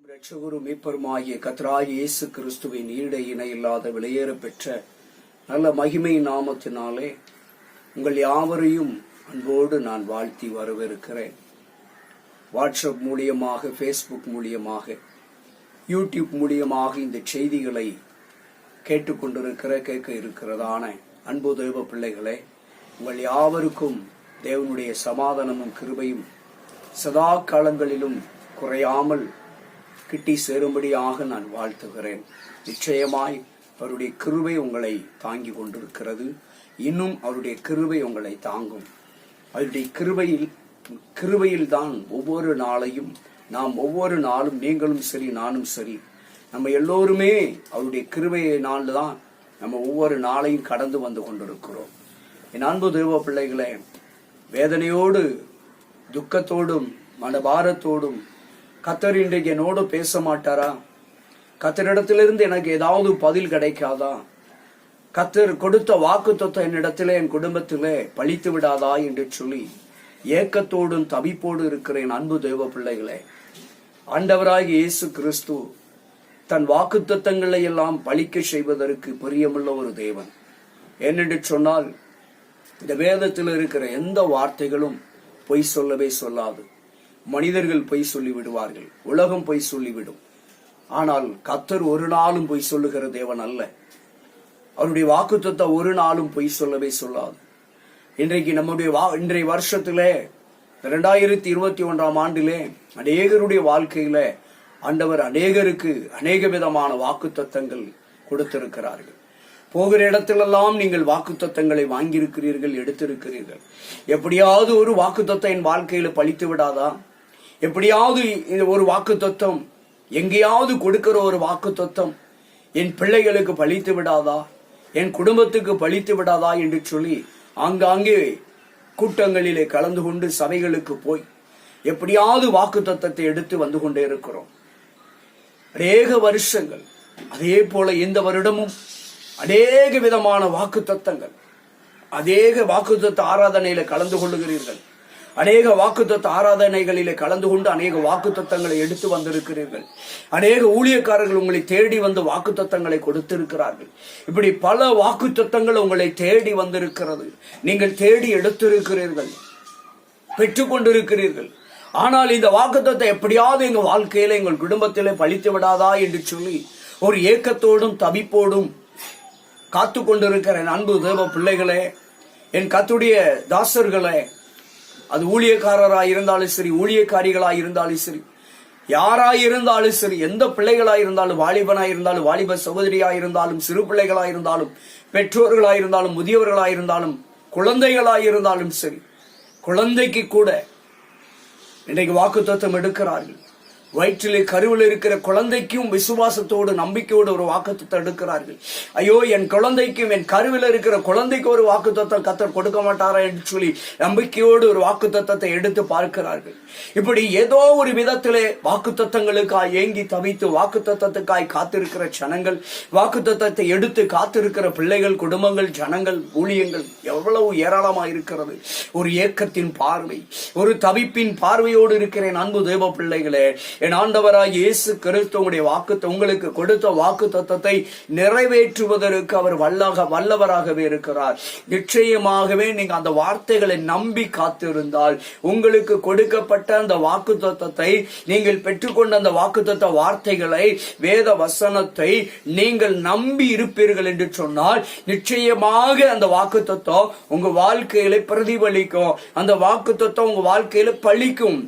இரட்சகரும் மீட்பருமாகிய கர்த்தராகிய இயேசு கிறிஸ்துவின் ஈடு இணை இல்லாத விலையேற பெற்ற நல்ல மகிமை நாமத்தினாலே உங்கள் யாவரையும் அன்போடு நான் வாழ்த்தி வரவேற்கிறேன். வாட்ஸ்அப் மூலியமாக, ஃபேஸ்புக் மூலியமாக, யூடியூப் மூலியமாக இந்த செய்திகளை கேட்க இருக்கிறதான அன்பு தேவ பிள்ளைகளே, உங்கள் யாவருக்கும் தேவனுடைய சமாதானமும் கிருபையும் சதா காலங்களிலும் குறையாமல் கிட்டி சேரும்படியாக நான் வாழ்த்துகிறேன். நிச்சயமாய் அவருடைய கிருபை உங்களை தாங்கி கொண்டிருக்கிறது. இன்னும் அவருடைய கிருபை உங்களை தாங்கும். அவருடைய கிருபையில் தான் ஒவ்வொரு நாளையும் ஒவ்வொரு நாளும் நீங்களும் சரி நானும் சரி நம்ம எல்லோருமே அவருடைய கிருபையினால் தான் நம்ம ஒவ்வொரு நாளையும் கடந்து வந்து கொண்டிருக்கிறோம். என் அன்பு தேவ பிள்ளைகளே, வேதனையோடு துக்கத்தோடும் மனபாரத்தோடும் கர்த்தர் இன்றைக்கு என்னோடு பேச மாட்டாரா? கர்த்தரிடத்திலிருந்து எனக்கு ஏதாவது பதில் கிடைக்காதா? கர்த்தர் கொடுத்த வாக்குத்தத்தம் என்னிடத்திலே என் குடும்பத்திலே பழித்து விடாதா என்று சொல்லி ஏக்கத்தோடும் தவிப்போடு இருக்கிறேன். அன்பு தேவ பிள்ளைகளே, ஆண்டவராகிய இயேசு கிறிஸ்து தன் வாக்குத்தத்தங்களை எல்லாம் பழிக்க செய்வதற்கு பிரியமுள்ள ஒரு தேவன். என்னென்று சொன்னால், இந்த வேதத்தில் இருக்கிற எந்த வார்த்தைகளும் பொய் சொல்லவே சொல்லாது. மனிதர்கள் பொய் சொல்லி விடுவார்கள், உலகம் பொய் சொல்லிவிடும். ஆனால் கர்த்தர் ஒரு நாளும் பொய் சொல்லுகிற தேவன் அல்ல. அவருடைய வாக்குத்தத்தம் ஒரு நாளும் பொய் சொல்லவே சொல்லாது. இன்றைக்கு இன்றைய வருஷத்திலே 2021 ஆண்டிலே அநேகருடைய வாழ்க்கையில ஆண்டவர் அநேகருக்கு அநேக விதமான வாக்குத்தத்தங்கள் கொடுத்திருக்கிறார்கள். போகிற இடத்திலெல்லாம் நீங்கள் வாக்குத்தத்தங்களை வாங்கியிருக்கிறீர்கள், எடுத்திருக்கிறீர்கள். எப்படியாவது ஒரு வாக்குத்தத்தம் என் வாழ்க்கையில பழித்து விடாதா? எப்படியாவது ஒரு வாக்குத்தத்தம், எங்கேயாவது கொடுக்கிற ஒரு வாக்குத்தத்தம் என் பிள்ளைகளுக்கு பழித்து விடாதா, என் குடும்பத்துக்கு பழித்து விடாதா என்று சொல்லி ஆங்காங்கே கூட்டங்களிலே கலந்து கொண்டு சபைகளுக்கு போய் எப்படியாவது வாக்குத்தத்தத்தை எடுத்து வந்து கொண்டே இருக்கிறோம். அநேக வருஷங்கள். அதே போல இந்த வருடமும் அநேக விதமான வாக்குத்தத்தங்கள், அநேக வாக்குத்தத்த ஆராதனையில கலந்து கொள்ளுகிறீர்கள். அநேக வாக்குத்தத்த ஆராதனைகளிலே கலந்து கொண்டு அநேக வாக்குத்தத்தங்களை எடுத்து வந்திருக்கிறீர்கள். அநேக ஊழியக்காரர்கள் உங்களை தேடி வந்து வாக்குத்தத்தங்களை கொடுத்திருக்கிறார்கள். இப்படி பல வாக்குத்தத்தங்கள் உங்களை தேடி வந்திருக்கிறது. நீங்கள் தேடி எடுத்திருக்கிறீர்கள், பெற்றுக்கொண்டிருக்கிறீர்கள். ஆனால் இந்த வாக்குத்தத்தம் எப்படியாவது எங்க வாழ்க்கையில, எங்கள் குடும்பத்திலே பழித்து விடாதா என்று சொல்லி ஒரு ஏக்கத்தோடும் தவிப்போடும் காத்து கொண்டிருக்கிற அன்பு தேவ பிள்ளைகளே, என் கர்த்தருடைய தாசர்களே, அது ஊழியக்காரராய் இருந்தாலும் சரி, ஊழியக்காரிகளாய் இருந்தாலும் சரி, யாராய் இருந்தாலும் சரி, எந்த பிள்ளைகளாய் இருந்தாலும், வாலிபனாய் இருந்தாலும், வாலிப சகோதரியாய் இருந்தாலும், சிறு பிள்ளைகளாய் இருந்தாலும், பெற்றோர்களாய் இருந்தாலும், முதியவர்களாய் இருந்தாலும், குழந்தைகளாய் இருந்தாலும் சரி, குழந்தைக்கு கூட இன்றைக்கு வாக்குத்தத்தம் எடுக்கிறார்கள். வயிற்றிலே கருவில் இருக்கிற குழந்தைக்கும் விசுவாசத்தோடு நம்பிக்கையோடு ஒரு வாக்குத்தத்தம் எடுக்கிறார்கள். ஐயோ, என் குழந்தைக்கும் என் கருவில் இருக்கிற குழந்தைக்கு ஒரு வாக்குத்தத்தம் கர்த்தர் கொடுக்க மாட்டாரா என்று சொல்லி நம்பிக்கையோடு ஒரு வாக்குத்தத்தத்தை எடுத்து பார்க்கிறார்கள். இப்படி ஏதோ ஒரு விதத்திலே வாக்குத்தத்தங்களுக்காய் ஏங்கி தவித்து வாக்குத்தத்தத்துக்காய் காத்திருக்கிற ஜனங்கள், வாக்குத்தத்தத்தை எடுத்து காத்திருக்கிற பிள்ளைகள், குடும்பங்கள், ஜனங்கள், ஊழியங்கள் எவ்வளவு ஏராளமாக இருக்கிறது. ஒரு ஏக்கத்தின் பார்வை, ஒரு தவிப்பின் பார்வையோடு இருக்கிறேன். அன்பு தேவ பிள்ளைகளே, என் ஆண்டவராய் இயேசு கிறிஸ்து உங்களுக்கு கொடுத்த வாக்கு தத்தத்தை நிறைவேற்றுவதற்கு அவர் வல்லவராகவே இருக்கிறார். நிச்சயமாகவே நீங்க அந்த வார்த்தைகளை நம்பி காத்திருந்தால், உங்களுக்கு கொடுக்கப்பட்ட அந்த வாக்கு தத்தத்தை, நீங்கள் பெற்றுக்கொண்ட அந்த வாக்கு தத்த வார்த்தைகளை, வேத வசனத்தை நீங்கள் நம்பி இருப்பீர்கள் என்று சொன்னால், நிச்சயமாக அந்த வாக்கு தத்தம் உங்க வாழ்க்கையில பிரதிபலிக்கும். அந்த வாக்கு தத்தம் உங்க வாழ்க்கையில பலிக்கும்.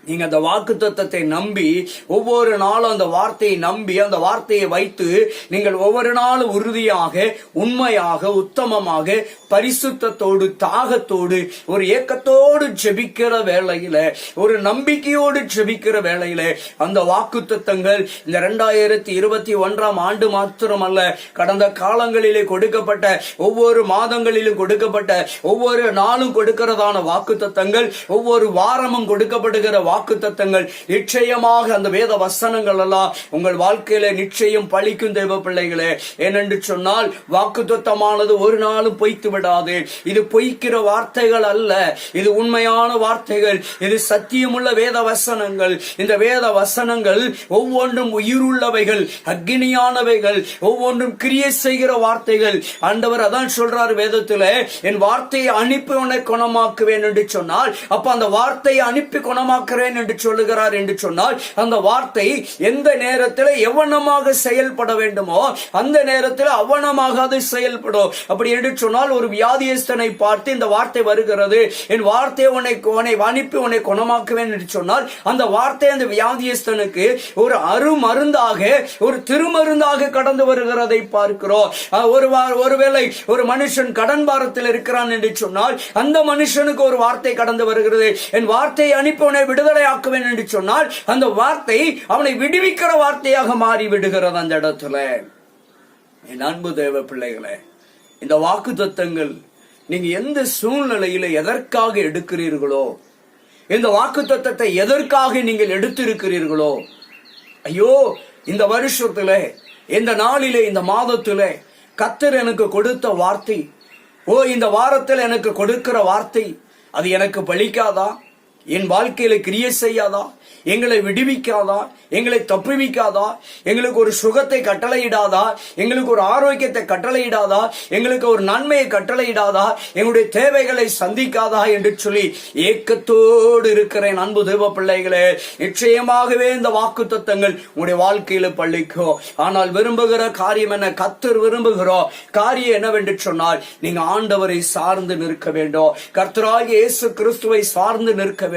நீங்க அந்த வாக்குத்தத்தத்தை நம்பி ஒவ்வொரு நாளும் அந்த வார்த்தையை நம்பி அந்த வார்த்தையை வைத்து நீங்கள் ஒவ்வொரு நாளும் உறுதியாக, உண்மையாக, உத்தமமாக, பரிசுத்தத்தோடு, தாகத்தோடு, ஒரு ஏக்கத்தோடு ஜெபிக்கிற வேளையில, ஒரு நம்பிக்கையோடு ஜெபிக்கிற வேளையில அந்த வாக்குத்தத்தங்கள் இந்த 2021 ஆண்டு மாத்திரமல்ல, கடந்த காலங்களிலே கொடுக்கப்பட்ட, ஒவ்வொரு மாதங்களிலும் கொடுக்கப்பட்ட, ஒவ்வொரு நாளும் கொடுக்கிறதான வாக்குத்தத்தங்கள், ஒவ்வொரு வாரமும் கொடுக்கப்படுகிற வாக்குத்தத்தங்கள் நிச்சயமாக அந்த வேத வசனங்கள் எல்லாம் உங்கள் வாழ்க்கையில நிச்சயம் பலிக்கும் தேவ பிள்ளைகளே. ஏனென்று சொன்னால் வாக்குத்தத்தமானது ஒரு நாளும் பொய்த்து விடாது. இது பொய்க்கிற வார்த்தைகள் அல்ல, இது உண்மையான வார்த்தைகள், இது சத்தியமுள்ள வேத வசனங்கள். இந்த வேத வசனங்கள் ஒவ்வொன்றும் உயிருள்ளவைகள், அக்னியானவைகள், ஒவ்வொன்றும் கிரியை செய்கிற வார்த்தைகள். ஆண்டவர் அதான் சொல்றார் வேதத்துல, என் வார்த்தையை அனுப்பி உன்னை குணமாக்குவேன் என்று சொன்னால், அப்ப அந்த வார்த்தையை அனுப்பி குணமாக்குறேன் என்று சொல்லுகிறார் என்று சொன்னால், அந்த வார்த்தை எந்த நேரத்தில் எவனமாக செயல்பட வேண்டுமோ அந்த நேரத்தில் அவனமாக அது செயல்படும். அப்படி என்று சொன்னால், ஒரு வியாதியஸ்தனை பார்த்து இந்த வார்த்தை வருகிறது, என் வார்த்தையை உன்னை அனுப்பி உன்னை குணமாக்குவேன் என்று சொன்னால், அந்த வார்த்தை அந்த வியாதியஸ்தனுக்கு ஒரு அருமருந்தாக, ஒரு திருமருந்தாக கடந்து வருகிறதை பார்க்கிறோம். ஒருவேளை ஒரு மனுஷன் கடன் பாரத்தில் இருக்கிறான் என்று சொன்னால், அந்த மனுஷனுக்கு ஒரு வார்த்தை கடந்து வருகிறது, என் வார்த்தையை அனுப்பி உன்னை விடுதலை ஆக்குவேன் என்று சொன்னால், அந்த வார்த்தை அவனை விடுவிக்கிற வார்த்தையாக மாறி விடுகிறது அந்த இடத்துல. என் அன்பு தேவ பிள்ளைகளே, இந்த வாக்கு தத்தங்கள் நீங்க எந்த சூழ்நிலையில எதற்காக எடுக்கிறீர்களோ, இந்த வாக்கு தத்தத்தை எதற்காக நீங்கள் எடுத்திருக்கிறீர்களோ, ஐயோ இந்த வருஷத்துல, இந்த நாளிலே, இந்த மாதத்திலே கர்த்தர் எனக்கு கொடுத்த வார்த்தை, இந்த வாரத்தில் எனக்கு கொடுக்கிற வார்த்தை, அது எனக்கு பலிக்காதா? என் வாழ்க்கையில கிரியை செய்யாதா? எங்களை விடுவிக்காதா? எங்களை தப்புவிக்காதா? எங்களுக்கு ஒரு சுகத்தை கட்டளையிடாதா? எங்களுக்கு ஒரு ஆரோக்கியத்தை கட்டளையிடாதா? எங்களுக்கு ஒரு நன்மையை கட்டளையிடாதா? எங்களுடைய தேவைகளை சந்திக்காதா என்று சொல்லி ஏக்கத்தோடு இருக்கிறேன். அன்பு தேவ பிள்ளைகளே, நிச்சயமாகவே இந்த வாக்கு தத்தங்கள் உங்களுடைய வாழ்க்கையில பள்ளிக்கும். ஆனால் விரும்புகிற காரியம் என்ன? கர்த்தர் விரும்புகிறோம் காரியம் என்னவென்று சொன்னால், நீங்க ஆண்டவரை சார்ந்து நிற்க வேண்டும். கர்த்தராகிய இயேசு கிறிஸ்துவை சார்ந்து நிற்க வேண்டும்.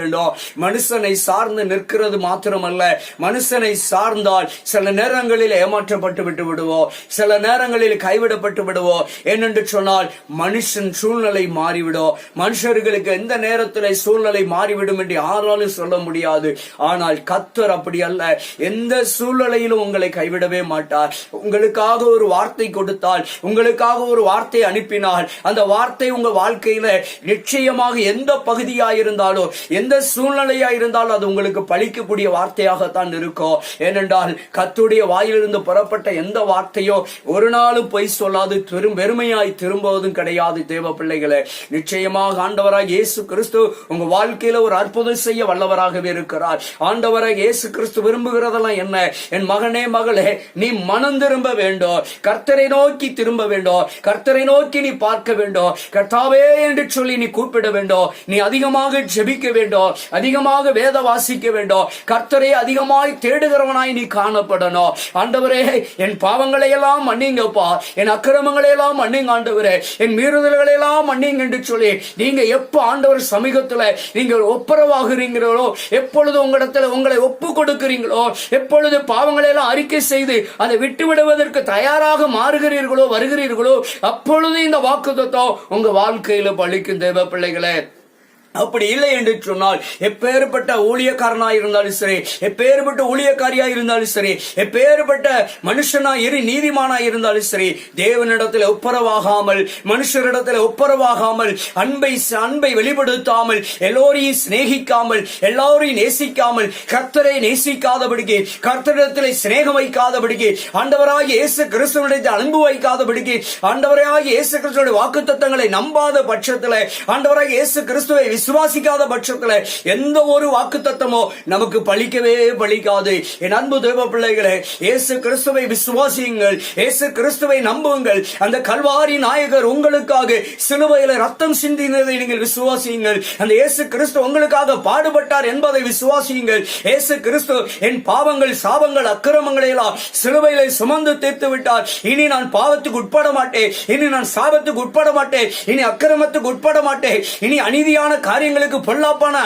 மனுஷனை சார்ந்து நிற்கிறது மாத்திரமல்ல, மனுஷனை சார்ந்தால் சில நேரங்களில் ஏமாற்றப்பட்டு விட்டு விடுவோம், சில நேரங்களில் கைவிடப்பட்டு விடுவோம். ஏனென்று சொன்னால், மனுஷன் சூழ்நிலை மாறிவிடும். மனுஷர்களுக்கு எந்த நேரத்தில் சூழ்நிலை மாறிவிடும் என்று யாராலும் சொல்ல முடியாது. ஆனால் கர்த்தர் அப்படி அல்ல, எந்த சூழ்நிலையிலும் உங்களை கைவிடவே மாட்டார். உங்களுக்காக ஒரு வார்த்தை கொடுத்தால், உங்களுக்காக ஒரு வார்த்தை அனுப்பினால், அந்த வார்த்தை உங்க வாழ்க்கையில நிச்சயமாக எந்த பகுதியாயிருந்தாலும், எந்த சூழ்நிலையா இருந்தாலும் அது உங்களுக்கு பலிக்கக்கூடிய வார்த்தையாகத்தான் இருக்கும். ஏனென்றால் கர்த்தருடைய வாயிலிருந்து புறப்பட்ட எந்த வார்த்தையோ ஒரு நாளும் பொய் சொல்லாது, வெறுமையாய் திரும்புவதும் கிடையாது. தேவ பிள்ளைகளே, நிச்சயமாக ஆண்டவராக இயேசு கிறிஸ்து உங்க வாழ்க்கையில ஒரு அற்புதம் செய்ய வல்லவராகவே இருக்கிறார். ஆண்டவராக இயேசு கிறிஸ்து விரும்புகிறதெல்லாம் என்ன? என் மகனே, மகளே, நீ மனம் திரும்ப வேண்டும், கர்த்தரை நோக்கி திரும்ப வேண்டும், கர்த்தரை நோக்கி நீ பார்க்க வேண்டும், கர்த்தாவே என்று சொல்லி நீ கூப்பிட வேண்டும், நீ அதிகமாக ஜெபிக்க வேண்டும், அதிகமாக வேத வாசிக்க வேண்டும், கர்த்தரை அதிகமாய் தேடுகிறவனாய் நீ காணப்படணும். ஆண்டவரே, என் பாவங்களை எல்லாம் மன்னிங்கப்பா, என் அக்கிரமங்களை எல்லாம் மன்னிங்க ஆண்டவரே, என் மீறுதல்களை எல்லாம் மன்னிங்க என்று சொல்லி நீங்க எப்ப ஆண்டவர் சமீபத்துல நீங்கள் ஒப்புரவாகிறீங்களோ, எப்பொழுது உங்களிடத்துல உங்களை ஒப்பு கொடுக்கிறீங்களோ, எப்பொழுது பாவங்களை எல்லாம் அறிக்கை செய்து அதை விட்டு விடுவதற்கு தயாராக மாறுகிறீர்களோ, வருகிறீர்களோ, அப்பொழுது இந்த வாக்குத்தத்தம் உங்க வாழ்க்கையில பலிக்கும். தேவ பிள்ளைகளே, அப்படி இல்லை என்று சொன்னால், எப்பேற்பட்ட ஊழியக்காரனாய் இருந்தாலும் சரி, எப்பேற்பட்ட ஊழியக்காரியா இருந்தாலும் சரி, எப்பேற்பட்ட நீதிமானாய் இருந்தாலும் சரி, தேவனிடத்தில் ஒப்புரவாகாமல், மனுஷரிடத்தில் ஒப்புரவாகாமல், அன்பை வெளிப்படுத்தாமல், எல்லோரையும் சிநேகிக்காமல், எல்லாரையும் நேசிக்காமல், கர்த்தரை நேசிக்காதபடிக்கு, கர்த்தரிடத்தில் சிநேகம் வைக்காதபடிக்கு, ஆண்டவராகிய இயேசு கிறிஸ்துவிடத்தில் அன்பு வைக்காதபடிக்கு, ஆண்டவராகிய இயேசு கிறிஸ்துவின் வாக்குத்தத்தங்களை நம்பாத பட்சத்தில், ஆண்டவராகிய இயேசு கிறிஸ்துவை விசுவாசிக்காத பட்சத்துல எந்த ஒரு வாக்குத்தத்தமோ நமக்கு பலிக்கவே பலிக்காது. என் அன்பு தேவ பிள்ளைகளே, இயேசு கிறிஸ்துவை விசுவாசியுங்கள், இயேசு கிறிஸ்துவை நம்புங்கள். அந்த கல்வாரி நாயகர் உங்களுக்காக சிலுவையில ரத்தம் சிந்தினதை நீங்கள் விசுவாசியுங்கள். அந்த இயேசு கிறிஸ்து உங்களுக்காக பாடுபட்டார் என்பதை விசுவாசியுங்கள். இயேசு கிறிஸ்து என் பாவங்கள், சாபங்கள், அக்கிரமங்களை எல்லாம் சிலுவையில சுமந்து தீர்த்து விட்டார். இனி நான் பாவத்துக்கு உட்பட மாட்டேன், இனி நான் சாபத்துக்கு உட்பட மாட்டேன், இனி அக்கிரமத்துக்கு உட்பட மாட்டேன், இனி அநீதியான காரியங்களுக்கு, பொல்லாப்பான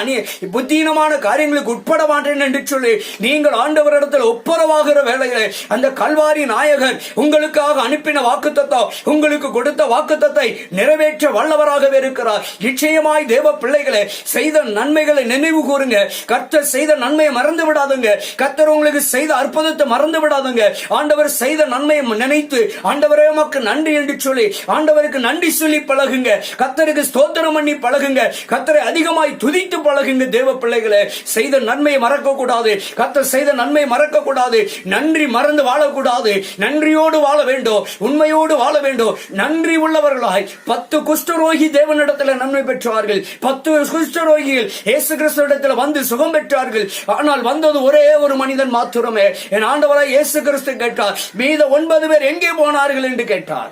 புத்தீனமான காரியங்களுக்கு உட்பட மாட்டேன் என்று சொல்லி நீங்கள் ஆண்டவரிடத்தில் ஒப்புரவாகிற வேளையிலே அந்த கல்வாரி நாயகர் உங்களுக்காக அனுப்பின வாக்குத்தத்தம், உங்களுக்கு கொடுத்த வாக்குத்தத்தை நிறைவேற்ற வல்லவராகவே இருக்கிறார். நிச்சயமாய் தேவ பிள்ளைகளே, செய்த நன்மைகளை நினைவு கூறுங்க. கர்த்தர் செய்த நன்மையை மறந்து விடாதுங்க. கர்த்தர் உங்களுக்கு செய்த அற்புதத்தை மறந்து விடாதுங்க. ஆண்டவர் செய்த நன்மையை நினைத்து, ஆண்டவரே உமக்கு நன்றி என்று சொல்லி ஆண்டவருக்கு நன்றி சொல்லி பழகுங்க. கர்த்தருக்கு ஸ்தோத்திரம் பண்ணி பழகுங்க. கர்த்தர் கர்த்தரை அதிகமாய் துதித்து பழகுங்க தேவ பிள்ளைகளே. செய்த நன்மையை மறக்க கூடாது. கர்த்தர் செய்த நன்மை மறக்க கூடாது. நன்றி மறந்து வாழக்கூடாது. நன்றியோடு வாழ வேண்டும். உண்மையோடு வாழ வேண்டும். நன்றி உள்ளவர்களாய் 10 குஷ்டரோகி தேவனிடத்தில் நன்மை பெற்றார்கள். 10 குஷ்டரோகிகள் இயேசு கிறிஸ்துவிடத்தில் வந்து சுகம் பெற்றார்கள். ஆனால் வந்தது ஒரே ஒரு மனிதன் மாத்திரமே. என் ஆண்டவராய் இயேசு கிறிஸ்து கேட்டார், மீத 9 பேர் எங்கே போனார்கள் என்று கேட்டார்.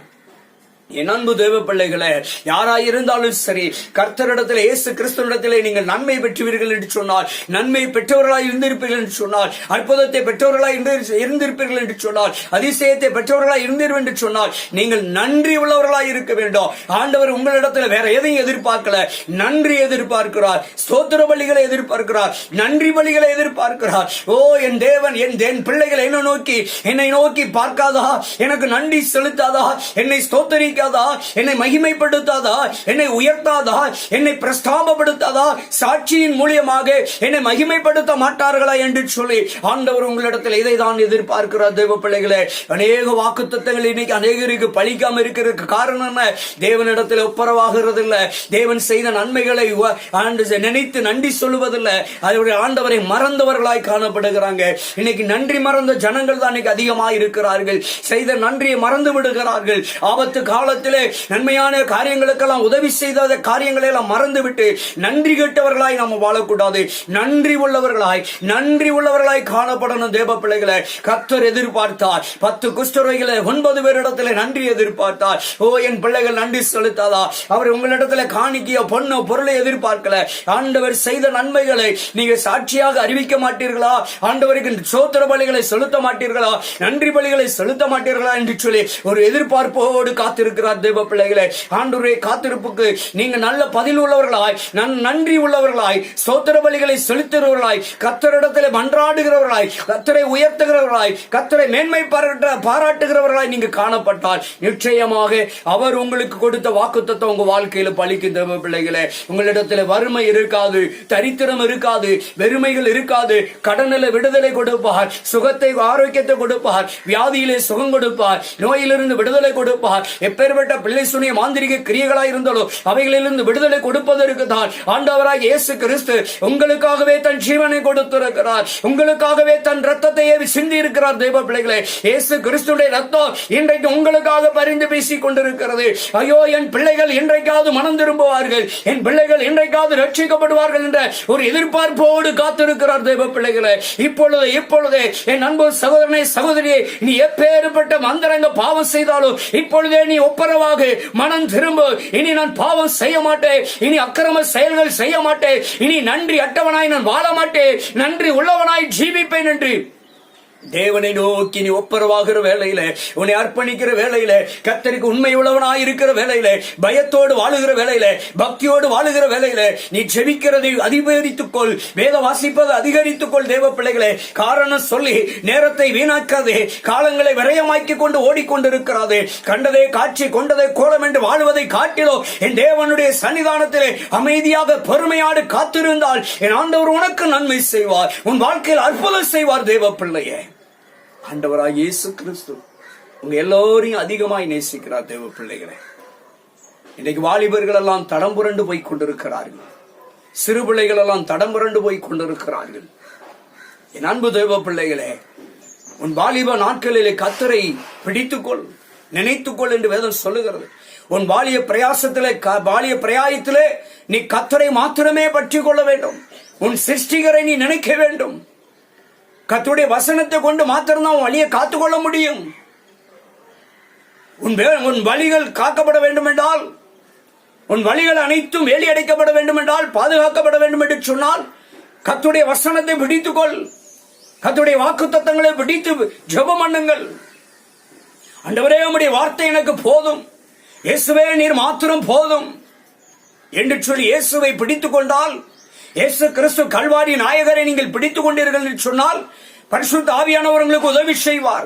என் அன்பு தேவ பிள்ளைகளே, யாராயிருந்தாலும் சரி, கர்த்தரிடத்தில் இயேசு கிறிஸ்துவிடத்திலே நீங்கள் நன்மை பெற்றுவீர்கள் என்று சொன்னால், நன்மை பெற்றவர்களாய் இருந்திருப்பீர்கள் என்று சொன்னால், அற்புதத்தை பெற்றவர்களாய் இருந்திருப்பீர்கள் என்று சொன்னால், அதிசயத்தை பெற்றவர்களாய் இருந்தீர்கள் என்று சொன்னால், நீங்கள் நன்றி உள்ளவர்களாய் இருக்க வேண்டும். ஆண்டவர் உங்களிடத்தில் வேற எதையும் எதிர்பார்க்கல. நன்றி எதிர்பார்க்கிறார். ஸ்தோத்திர பலிகளை எதிர்பார்க்கிறார். நன்றி பலிகளை எதிர்பார்க்கிறார். ஓ என் தேவன், என் பிள்ளைகள் என்னை நோக்கி பார்க்காதா? எனக்கு நன்றி செலுத்தாதா? என்னை ஸ்தோத்தரிக்க, என்னை மகிமைப்படுத்தாதா? என்னை உயர்த்தாதா? என்னை பிரஸ்தாபப்படுத்தாதா? சாட்சியின் மூலியமாக என்னை மகிமைப்படுத்த மாட்டார்களா என்று சொல்லி ஆண்டவர் உங்களிடத்தில் இதை தான் எதிர்பார்க்கிறார். தேவ பிள்ளைகளே, அநேக வாக்குத்தத்தங்கள் இன்னைக்கு அநேகருக்கு பலிக்காம இருக்கிறதுக்கு காரணம் என்ன? தேவனிடத்தில் ஒப்புரவாகிறது இல்லை. தேவன் செய்த நன்மைகளை நினைத்து நன்றி சொல்லுவதில்லை. அதனுடைய ஆண்டவரை மறந்தவர்களாய் காணப்படுகிறாங்க. இன்னைக்கு நன்றி மறந்த ஜனங்கள் தான் இன்னைக்கு அதிகமாக இருக்கிறார்கள். செய்த நன்றியை மறந்து விடுகிறார்கள். ஆபத்து கால நன்மையான காரியங்களுக்கெல்லாம் உதவி செய்த காரியங்களை எல்லாம் மறந்துவிட்டு நன்றி கெட்டவர்களாய் நாம் வாழக்கூடாது. நன்றி உள்ளவர்களாய் காணப்படணும். தேவ பிள்ளைகளை கர்த்தர் எதிர்பார்த்தார். 10 குஷ்டரோகிகளை 9 பேரிடத்தில் நன்றி எதிர்பார்த்தார். ஓ என் பிள்ளைகள் நன்றி செலுத்தாதா? அவர் உங்களிடத்தில் காணிக்கைய பொண்ணு பொருளை எதிர்பார்க்கல. ஆண்டவர் செய்த நன்மைகளை நீங்க சாட்சியாக அறிவிக்க மாட்டீர்களா? ஆண்டவருக்கு ஸ்தோத்திர பலிகளை செலுத்த மாட்டீர்களா? நன்றி பலிகளை செலுத்த மாட்டீர்களா என்று சொல்லி ஒரு எதிர்பார்ப்போடு காத்திருக்கிறார். தேவ பிள்ளைகளே, ஆண்டவருடைய காத்திருப்புக்கு நீங்க நல்ல பதில் உள்ளவர்களாய், நன்றி உள்ளவர்களாய், ஸ்தோத்திர பலிகளை செலுத்துகிறவர்களாய், கர்த்தரிடத்தில் மன்றாடுகிறவர்களாய், கர்த்தரை உயர்த்துகிறவர்களாய், கர்த்தரை மேன்மை பாராட்டுகிறவர்களாய் நீங்க காணப்பட்டால் நிச்சயமாக அவர் உங்களுக்கு கொடுத்த வாக்குத்தத்தம் உங்க வாழ்க்கையில பலிக்கும். தேவ பிள்ளைகளே, உங்களிடத்தில் வறுமை இருக்காது, தரித்திரம் இருக்காது, வெறுமைகள் இருக்காது. கடனில விடுதலை கொடுப்பார், சுகத்தை ஆரோக்கியத்தை கொடுப்பார், வியாதியிலே சுகம் கொடுப்பார், நோயிலிருந்து விடுதலை கொடுப்பார். எப்பேற்பட்ட பிள்ளை சுனிய மாந்திரிக கிரியைகளாய் இருந்தாலும் அவைகளிலிருந்து விடுதலை கொடுப்பதற்கு தான் ஆண்டவராய் இயேசு கிறிஸ்து உங்களுக்காகவே தன் ஜீவனை கொடுத்திருக்கிறார். உங்களுக்காகவே தன் ரத்தத்தையே சிந்தி இருக்கிறார். தேவ பிள்ளைகளே, இயேசு கிறிஸ்துடைய ரத்தம் இன்றைக்கு உங்களுக்காக பரிந்து பேசிக் கொண்டிருக்கிறது. ஐயோ என் பிள்ளைகள் இன்றைக்காவது மனம் திரும்புவார்கள், என் பிள்ளைகள் இன்றைக்காவது ரட்சிக்கப்படுவார்கள் என்ற ஒரு எதிர்பார்ப்போடு காத்திருக்கிறார். தேவ பிள்ளைகளே, இப்பொழுதே என் அன்பு சகோதரனே சகோதரியே, நீ எப்பேற்பட்ட மந்திரங்க பாவம் செய்தாலும் இப்பொழுதே நீ ஒப்புரவாக மனம் திரும்ப. இனி நான் பாவம் செய்ய மாட்டேன், இனி அக்கிரம செயல்கள் செய்ய மாட்டேன், இனி நன்றி அட்டவனாய் நான் வாழ மாட்டேன், நன்றி உள்ளவனாய் ஜீவிப்பேன் என்று தேவனை நோக்கி நீ ஒப்புரவாகிற வேளையில, உன்னை அர்ப்பணிக்கிற வேளையில, கர்த்தருக்கு உண்மை உள்ளவனாய் இருக்கிற வேளையில, பயத்தோடு வாழுகிற வேளையில, பக்தியோடு வாழுகிற வேளையில நீ ஜெபிக்கிறதை அதிகரித்துக்கொள், வேத வாசிப்பதை அதிகரித்துக்கொள். தேவ பிள்ளைகளே, காரணம் சொல்லி நேரத்தை வீணாக்காதே, காலங்களை விரயமாக்கி கொண்டு ஓடிக்கொண்டிருக்கிறாதே. கண்டதே காட்சி கொண்டதே கோலம் என்று வாழ்வதை காட்டிலோ என் தேவனுடைய சன்னிதானத்திலே அமைதியாக பொறுமையோடு காத்திருந்தால் என் ஆண்டவர் உனக்கு நன்மை செய்வார், உன் வாழ்க்கையில் அற்புதம் செய்வார். தேவ பிள்ளையே, ஆண்டவராய் இயேசு கிறிஸ்து உங்க எல்லோரையும் அதிகமாய் நேசிக்கிறார். தேவ பிள்ளைகளே, இன்னைக்கு வாலிபர்கள் எல்லாம் தடம் புரண்டு போய் கொண்டிருக்கிறார்கள். சிறு பிள்ளைகள் எல்லாம் தடம் புரண்டு போய் கொண்டிருக்கிறார்கள். என் அன்பு தேவ பிள்ளைகளே, உன் வாலிப நாட்களிலே கர்த்தரை பிடித்துக்கொள், நினைத்துக்கொள் என்று வேதம் சொல்லுகிறது. உன் வாலிய பிரயாயத்திலே நீ கர்த்தரை மாத்திரமே பற்றி கொள்ள வேண்டும். உன் சிருஷ்டிகரை நீ நினைக்க வேண்டும். கர்த்தருடைய வசனத்தை கொண்டு மாத்திரம்தான் உன் வழியை காத்துக்கொள்ள முடியும். உன் வழிகள் காக்கப்பட வேண்டும் என்றால், உன் வழிகள் அனைத்தும் வேலி அடைக்கப்பட வேண்டும் என்றால், பாதுகாக்கப்பட வேண்டும் என்று சொன்னால் கர்த்தருடைய வசனத்தை பிடித்துக்கொள். கர்த்தருடைய வாக்குத்தத்தங்களை பிடித்து ஜெபம் பண்ணுங்கள். ஆண்டவரே, உம்முடைய வார்த்தை எனக்கு போதும், இயேசுவே நீர் மாத்திரம் போதும் என்று சொல்லி இயேசுவை பிடித்துக் கொண்டால், இயேசு கிறிஸ்து கல்வாரி நாயகரை நீங்கள் பிடித்துக் கொண்டீர்கள் என்று சொன்னால் பரிசுத்த ஆவியானவர் உங்களுக்கு உதவி செய்வார்.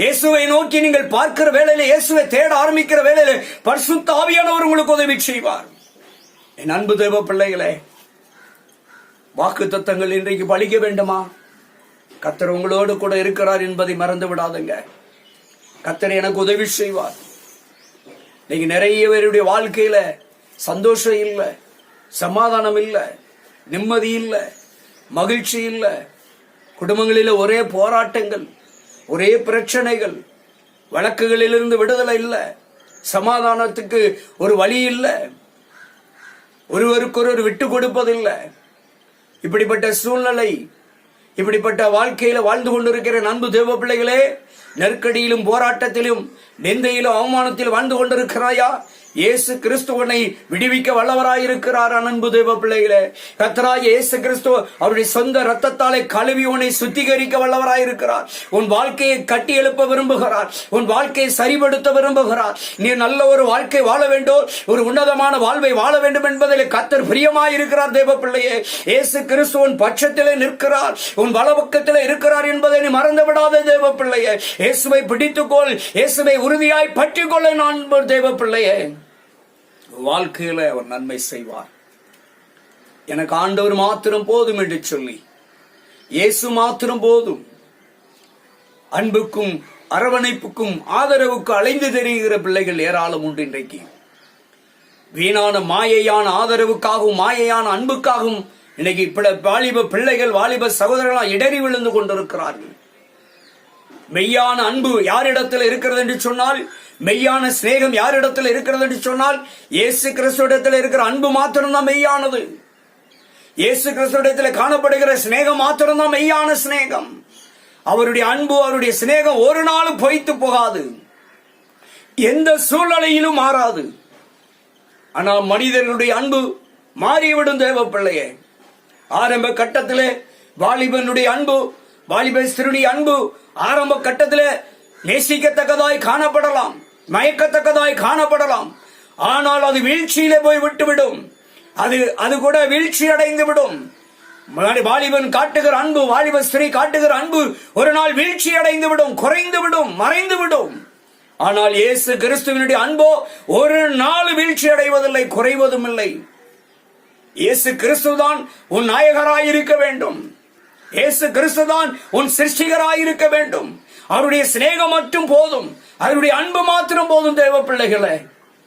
இயேசுவை நோக்கி நீங்கள் பார்க்கிற வேளையில, இயேசுவை தேட ஆரம்பிக்கிற வேளையில பரிசுத்த ஆவியானவர் உங்களுக்கு உதவி செய்வார். என் அன்பு தேவ பிள்ளைகளே, வாக்கு தத்தங்கள் இன்றைக்கு பலிக்க வேண்டுமா? கர்த்தர் உங்களோடு கூட இருக்கிறார் என்பதை மறந்து விடாதுங்க. கர்த்தர் எனக்கு உதவி செய்வார். இன்னைக்கு நிறைய பேருடைய வாழ்க்கையில சந்தோஷம் இல்லை, சமாதானம் இல்லை, நிம்மதி இல்லை, மகிழ்ச்சி இல்லை. குடும்பங்களில் ஒரே போராட்டங்கள், ஒரே பிரச்சனைகள், வழக்குகளிலிருந்து விடுதலை இல்லை, சமாதானத்துக்கு ஒரு வழி இல்லை, ஒருவருக்கொருவர் விட்டு கொடுப்பதில்லை. இப்படிப்பட்ட சூழ்நிலை, இப்படிப்பட்ட வாழ்க்கையில வாழ்ந்து கொண்டிருக்கிற அன்பு தேவ பிள்ளைகளே, நெருக்கடியிலும் போராட்டத்திலும் நிந்தையிலும் அவமானத்தில் வாழ்ந்து கொண்டிருக்கிறாயா? இயேசு கிறிஸ்துவனை விடுவிக்க வல்லவராயிருக்கிறார். அன்பு தேவ பிள்ளைகளே, கர்த்தராகிய இயேசு கிறிஸ்து அவருடைய சொந்த இரத்தத்தாலே கழுவி உன்னை சுத்திகரிக்க வல்லவராயிருக்கிறார். உன் வாழ்க்கையை கட்டி எழுப்ப விரும்புகிறார். உன் வாழ்க்கையை சரிபடுத்த விரும்புகிறார். நீ நல்ல ஒரு வாழ்க்கை வாழ வேண்டும், ஒரு உன்னதமான வாழ்வை வாழ வேண்டும் என்பதில் கர்த்தர் பிரியமாயிருக்கிறார். தேவ பிள்ளையே, இயேசு கிறிஸ்து உன் பட்சத்திலே நிற்கிறார், உன் வலப்பக்கத்திலே இருக்கிறார் என்பதை நீ மறந்து விடாத தேவ பிள்ளையே. இயேசுவை பிடித்துக்கொள், இயேசுவை உறுதியாய் பற்றிக்கொள்ள நான் தேவ பிள்ளையே. வாழ்க்கையில அவர் நன்மை செய்வார். எனக்கு ஆண்டவர் மாத்திரம் போதும் என்று சொல்லி, இயேசு மாத்திரம் போதும், அன்புக்கும் அரவணைப்புக்கும் ஆதரவுக்கு அலைந்து தெரிகிற பிள்ளைகள் ஏராளம் உண்டு. இன்றைக்கு வீணான மாயையான ஆதரவுக்காகவும் மாயையான அன்புக்காகவும் இன்னைக்கு வாலிப பிள்ளைகள், வாலிப சகோதரர்களால் இடறி விழுந்து கொண்டிருக்கிறார்கள். மெய்யான அன்பு யாரிடத்தில் இருக்கிறது என்று சொன்னால், மெய்யான சிநேகம் யாரிடத்தில் இருக்கிறது என்று சொன்னால், இயேசு கிறிஸ்துவிடத்தில் இருக்கிற அன்பு மாத்திரம்தான் மெய்யானது. இயேசு கிறிஸ்துவிடத்தில் காணப்படுகிற சிநேகம் மாத்திரம்தான் மெய்யான சிநேகம். அவருடைய அன்பு, அவருடைய சிநேகம் ஒரு நாளும் பொய்த்து போகாது, எந்த சூழ்நிலையிலும் மாறாது. ஆனால் மனிதர்களுடைய அன்பு மாறிவிடும். தேவ பிள்ளையே, ஆரம்ப கட்டத்திலே வாலிபனுடைய அன்பு, வாலிப ஸ்திரீயுடைய அன்பு ஆரம்ப கட்டத்திலே நேசிக்கத்தக்கதாய் காணப்படலாம், மயக்கத்தக்கதாய் காணப்படலாம். ஆனால் அது வீழ்ச்சியிலே போய் விட்டுவிடும். அது கூட வீழ்ச்சி அடைந்து விடும். வாலிபன் காட்டுகிற அன்பு, வாலிப ஸ்திரீ காட்டுகிற அன்பு ஒரு நாள் வீழ்ச்சி அடைந்து விடும், குறைந்து விடும், மறைந்து விடும். ஆனால் இயேசு கிறிஸ்துவினுடைய அன்போ ஒரு நாள் வீழ்ச்சி அடைவதில்லை, குறைவதும் இல்லை. இயேசு கிறிஸ்துதான் உன் நாயகராயிருக்க வேண்டும். இயேசு கிறிஸ்துதான் உன் சிருஷ்டிகராயிருக்க வேண்டும். அவருடைய சிநேகம் மட்டும் போதும், அவருடைய அன்பு மாத்திரம் போதும். தேவ பிள்ளைகளை,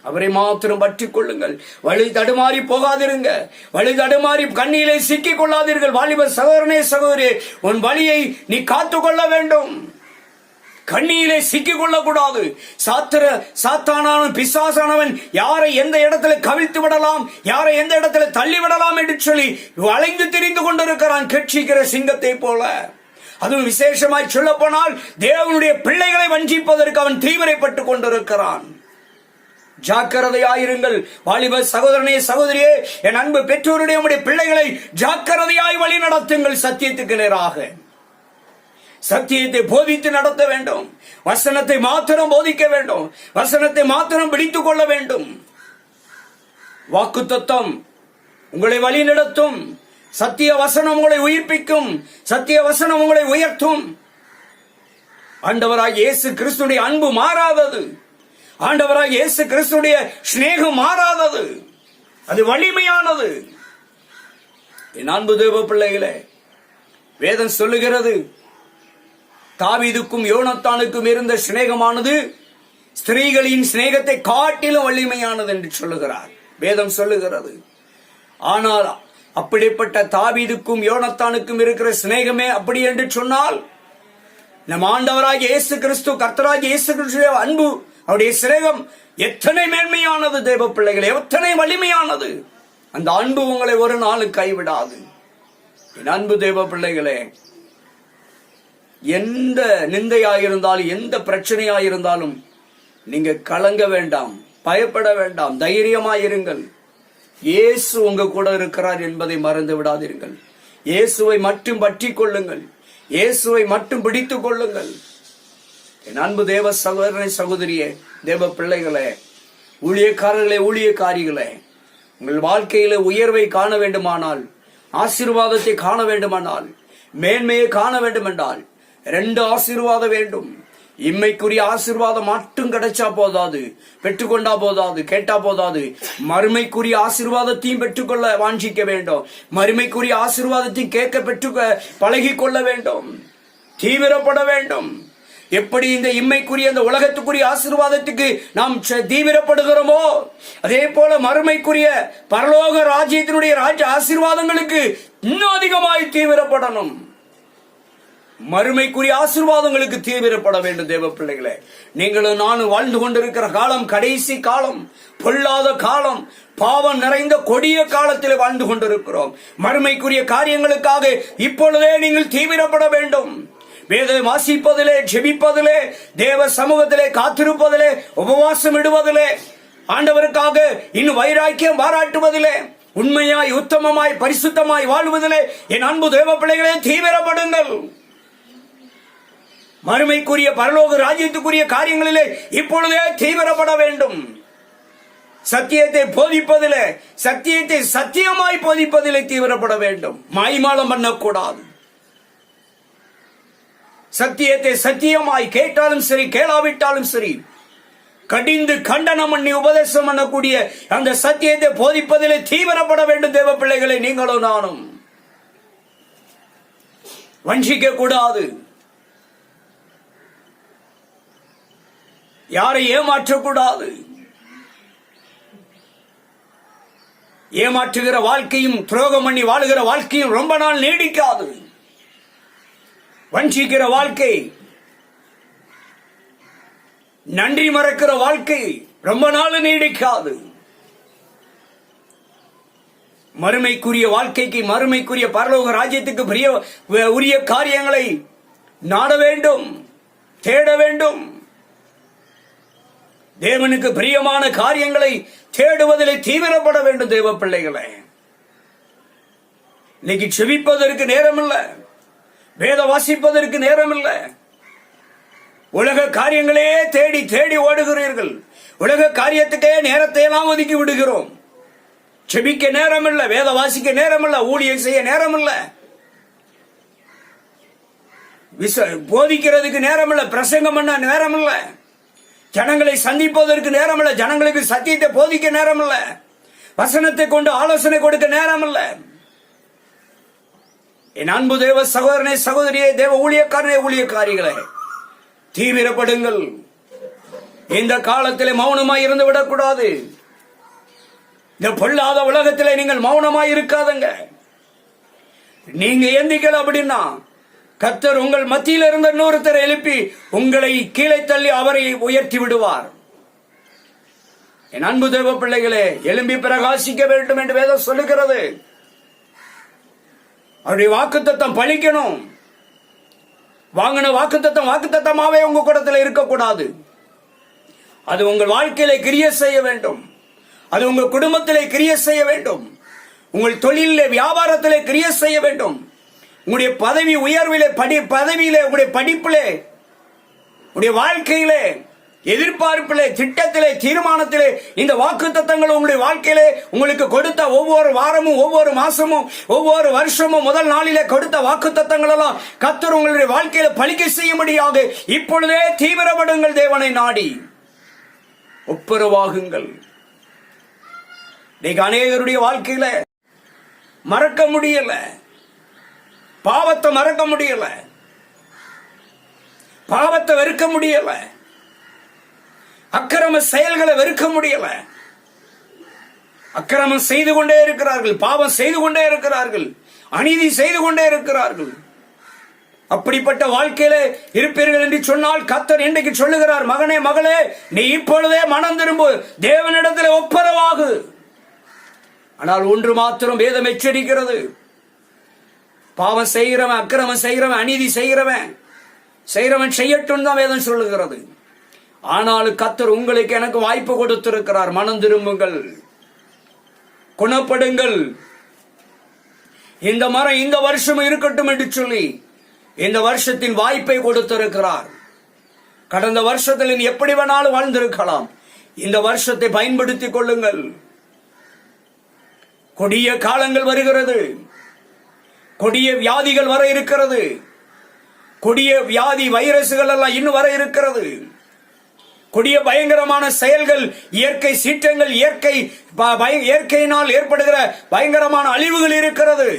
அவரை மாத்திரம் பற்றிக் கொள்ளுங்கள். வழி தடுமாறி போகாதிருங்க, வழி தடுமாறி கண்ணியிலே சிக்கிக் கொள்ளாதீர்கள். வாலிப சகோதரனே, சகோதரி, உன் வழியை நீ காத்துக் கொள்ள வேண்டும். கண்ணியிலே சிக்கிக் கொள்ளக்கூடாது. சாத்தானவன், பிசாசானவன் யாரை எந்த இடத்துல கவிழ்த்து விடலாம், யாரை எந்த இடத்துல தள்ளி விடலாம் என்று சொல்லி வளைந்து திரிந்து கொண்டிருக்கிறான், கெட்சிக்கிற சிங்கத்தை போல. அதுவும் விசேஷமாய் சொல்ல போனால் தேவனுடைய பிள்ளைகளை வஞ்சிப்பதற்கு அவன் தீவிரப்பட்டுக் கொண்டிருக்கிறான். ஜாக்கிரதையாயிருங்கள் வாலிப சகோதரனே, சகோதரியே, என் அன்பு பெற்றோருடைய உடைய பிள்ளைகளை ஜாக்கிரதையாய் வழி நடத்துங்கள். சத்தியத்துக்கு நேராக சத்தியத்தை போதித்து நடத்த வேண்டும். வசனத்தை மாத்திரம் போதிக்க வேண்டும். வசனத்தை மாத்திரம் பிடித்துக் கொள்ள வேண்டும். வாக்குத்தத்தம் உங்களை வழி நடத்தும். சத்திய வசனம் உங்களை உயிர்ப்பிக்கும். சத்திய வசனம் உங்களை உயர்த்தும். ஆண்டவராகிய இயேசு கிறிஸ்துடைய அன்பு மாறாதது. ஆண்டவராகிய இயேசு கிறிஸ்துடைய சிநேகம் மாறாதது. அது வலிமையானது. என் அன்பு தேவ பிள்ளைகளே, வேதம் சொல்லுகிறது, தாவீதுக்கும் யோனத்தானுக்கும் இருந்த சிநேகமானது ஸ்திரீகளின் சிநேகத்தை காட்டிலும் வலிமையானது என்று சொல்லுகிறார், வேதம் சொல்லுகிறது. ஆனால் அப்படிப்பட்ட தாவீதுக்கும் யோனத்தானுக்கும் இருக்கிற சிநேகமே அப்படி என்று சொன்னால், நம் ஆண்டவராகிய இயேசு கிறிஸ்து, கர்த்தராகிய இயேசு கிறிஸ்துவின் அன்பு, அவருடைய சிநேகம் எத்தனை மேன்மையானது தேவ பிள்ளைகளே, எத்தனை வலிமையானது. அந்த அன்பு உங்களை ஒரு நாள் கைவிடாது. என் அன்பு தேவ பிள்ளைகளே, எந்த நிந்தையாயிருந்தாலும், எந்த பிரச்சனையாயிருந்தாலும் நீங்க கலங்க வேண்டாம், பயப்பட வேண்டாம், தைரியமாயிருங்கள். இயேசு உங்க கூட இருக்கிறார் என்பதை மறந்து விடாதீர்கள். இயேசுவை மட்டும் பற்றிக் கொள்ளுங்கள். இயேசுவை மட்டும் பிடித்துக் கொள்ளுங்கள். என் அன்பு தேவ சகோதரனை, சகோதரியே, தேவ பிள்ளைகளே, ஊழியக்காரர்களே, ஊழியக்காரிகளே, உங்கள் வாழ்க்கையில உயர்வை காண வேண்டுமானால், ஆசீர்வாதத்தை காண வேண்டுமானால், மேன்மையை காண வேண்டும் என்றால் 2 ஆசீர்வாதம் வேண்டும். இம்மைக்குரிய ஆசீர்வாதம் மட்டும் கிடைச்சா போதாது, பெற்றுக்கொண்டா போதாது, கேட்டா போதாது. மறுமைக்குரிய ஆசீர்வாதத்தையும் பெற்றுக்கொள்ள வாஞ்சிக்க வேண்டும். மறுமைக்குரிய ஆசீர்வாதத்தையும் கேட்க பழகி கொள்ள வேண்டும். தீவிரப்பட வேண்டும். எப்படி இந்த இம்மைக்குரிய இந்த உலகத்துக்குரிய ஆசீர்வாதத்துக்கு நாம் தீவிரப்படுகிறோமோ, அதே போல மறுமைக்குரிய பரலோக ராஜ்யத்தினுடைய ராஜ்ய ஆசீர்வாதங்களுக்கு இன்னும் அதிகமாய் தீவிரப்படணும். மறுமைக்குரிய ஆசீர்வாதங்களுக்கு தீவிரப்பட வேண்டும். தேவ பிள்ளைகளே, நீங்களும் நானும் வாழ்ந்து கொண்டிருக்கிற காலம் கடைசி காலம், பொல்லாத காலம், பாவம் நிறைந்த கொடிய காலத்தில் வாழ்ந்து கொண்டிருக்கிறோம். மறுமைக்குரிய காரியங்களுக்காக இப்பொழுதே நீங்கள் தீவிரப்பட வேண்டும். வேத வாசிப்பதிலே, ஜெபிப்பதிலே, தேவ சமூகத்திலே காத்திருப்பதிலே, உபவாசம் இடுவதிலே, ஆண்டவருக்காக இன்னும் வைராக்கியம் பாராட்டுவதிலே, உண்மையாய் உத்தமமாய் பரிசுத்தமாய் வாழ்வதிலே என் அன்பு தேவ பிள்ளைகளே தீவிரப்படுங்கள். மறுமைக்குரிய பரலோக ராஜ்யத்துக்குரிய காரியங்களிலே இப்பொழுதே தீவிரப்பட வேண்டும். சத்தியத்தை போதிப்பதிலே, சத்தியத்தை சத்தியமாய் போதிப்பதிலே தீவிரப்பட வேண்டும். மாய்மாலம் பண்ணக்கூடாது. சத்தியத்தை சத்தியமாய் கேட்டாலும் சரி, கேளாவிட்டாலும் சரி, கடிந்து கண்டனம் பண்ணி உபதேசம் பண்ணக்கூடிய அந்த சத்தியத்தை போதிப்பதிலே தீவிரப்பட வேண்டும். தேவ பிள்ளைகளை நீங்களும் நானும் வஞ்சிக்க கூடாது. யாரை ஏமாற்றக்கூடாது. ஏமாற்றுகிற வாழ்க்கையும் துரோகம் பண்ணி வாழுகிற வாழ்க்கையும் ரொம்ப நாள் நீடிக்காது. வஞ்சிக்கிற வாழ்க்கை, நன்றி மறக்கிற வாழ்க்கை ரொம்ப நாள் நீடிக்காது. மறுமைக்குரிய வாழ்க்கைக்கு, மறுமைக்குரிய பரலோக ராஜ்யத்துக்கு உரிய காரியங்களை நாட வேண்டும், தேட வேண்டும். தேவனுக்கு பிரியமான காரியங்களை தேடுவதிலே தீவிரப்பட வேண்டும். தேவ பிள்ளைகளை, இன்னைக்கு செபிப்பதற்கு நேரம் இல்லை, வேத வாசிப்பதற்கு நேரம் இல்லை. உலக காரியங்களே தேடி தேடி ஓடுகிறீர்கள். உலக காரியத்துக்கே நேரத்தை எல்லாம் ஒதுக்கி விடுகிறோம். செபிக்க நேரம் இல்லை, வேத வாசிக்க நேரம் இல்லை, ஊழியம் செய்ய நேரம் இல்லை, போதிக்கிறதுக்கு நேரம் இல்லை, பிரசங்கம் பண்ண நேரம் இல்லை, ஜனங்களை சந்திப்பதற்கு நேரம் இல்லை, ஜனங்களுக்கு சத்தியத்தை போதிக்க நேரம் இல்லை, வசனத்தை கொண்டு ஆலோசனை கொடுக்க நேரம் இல்லை. என் அன்பு தேவ சகோதரனே, சகோதரியே, தேவ ஊழியக்காரனே, ஊழியக்காரிகளே, தீவிரப்படுங்கள். இந்த காலத்திலே மௌனமாய் இருந்து விடக்கூடாது. இந்த பொல்லாத உலகத்திலே நீங்கள் மௌனமாய் இருக்காதுங்க. நீங்க எந்திக்கல அப்படின்னா கர்த்தர் உங்கள் மத்தியில் இருந்த இன்னொருத்தரை எழுப்பி உங்களை கீழே தள்ளி அவரை உயர்த்தி விடுவார். என் அன்பு தேவ பிள்ளைகளே, எழும்பி பிரகாசிக்க வேண்டும் என்று வேதம் சொல்லுகிறது. அவருடைய வாக்குத்தத்தம் பலிக்கணும். வாங்கின வாக்குத்தத்தம் வாக்குத்தத்தமாவே உங்க கூடத்தில் இருக்கக்கூடாது. அது உங்கள் வாழ்க்கையிலே கிரியை செய்ய வேண்டும். அது உங்கள் குடும்பத்திலே கிரியை செய்ய வேண்டும். உங்கள் தொழிலே, வியாபாரத்திலே கிரியை செய்ய வேண்டும். உங்களுடைய பதவி உயர்விலே, பதவியிலே, உங்களுடைய படிப்பிலே, உங்களுடைய வாழ்க்கையிலே, எதிர்பார்ப்பிலே, திட்டத்திலே, தீர்மானத்திலே இந்த வாக்குத்தத்தங்கள் உங்களுடைய வாழ்க்கையிலே உங்களுக்கு கொடுத்த ஒவ்வொரு வாரமும், ஒவ்வொரு மாசமும், ஒவ்வொரு வருஷமும் முதல் நாளிலே கொடுத்த வாக்குத்தத்தங்கள் எல்லாம் கர்த்தர் உங்களுடைய வாழ்க்கையில பலிக்க செய்யும்படியாக இப்பொழுதே தீவிரப்படுங்கள். தேவனை நாடி ஒப்புரவாகுங்கள். நீங்க அநேகருடைய வாழ்க்கையில மறக்க முடியல, பாவத்தை மறக்க முடியல, பாவத்தை வெறுக்க முடியல, அக்கிரம செயல்களை வெறுக்க முடியல. அக்கிரமம் செய்து கொண்டே இருக்கிறார்கள், பாவம் செய்து கொண்டே இருக்கிறார்கள், அநீதி செய்து கொண்டே இருக்கிறார்கள். அப்படிப்பட்ட வாழ்க்கையில இருப்பீர்கள் என்று சொன்னால் கர்த்தர் இன்றைக்கு சொல்லுகிறார், மகனே, மகளே, நீ இப்பொழுதே மனம் திரும்பு, தேவனிடத்தில் ஒப்புரவாகு. ஆனால் ஒன்று மாத்திரம் வேதம் எச்சரிக்கிறது, பாவம் செய்கிறவன், அக்கிரமம் செய்கிறவன், அநீதி செய்கிறவன் செய்யட்டும் தான் வேதம் சொல்லுகிறது. ஆனால் கர்த்தர் உங்களுக்கு எனக்கு வாய்ப்பு கொடுத்திருக்கிறார். மனம் திரும்புங்கள், குணப்படுங்கள், இந்த மரம் இந்த வருஷம் இருக்கட்டும் என்று சொல்லி இந்த வருஷத்தின் வாய்ப்பை கொடுத்திருக்கிறார். கடந்த வருஷத்தில் நீ எப்படி வேணாலும் வாழ்ந்திருக்கலாம். இந்த வருஷத்தை பயன்படுத்திக் கொள்ளுங்கள். கொடிய காலங்கள் வருகிறது, கொடிய வியாதிகள் வர இருக்கிறது, கொடிய வியாதி வைரசுகள் எல்லாம் இன்னும் வர இருக்கிறது, கொடிய பயங்கரமான செயல்கள், இயற்கை சீற்றங்கள், இயற்கையினால் ஏற்படுகிற பயங்கரமான அழிவுகள் இருக்கிறது.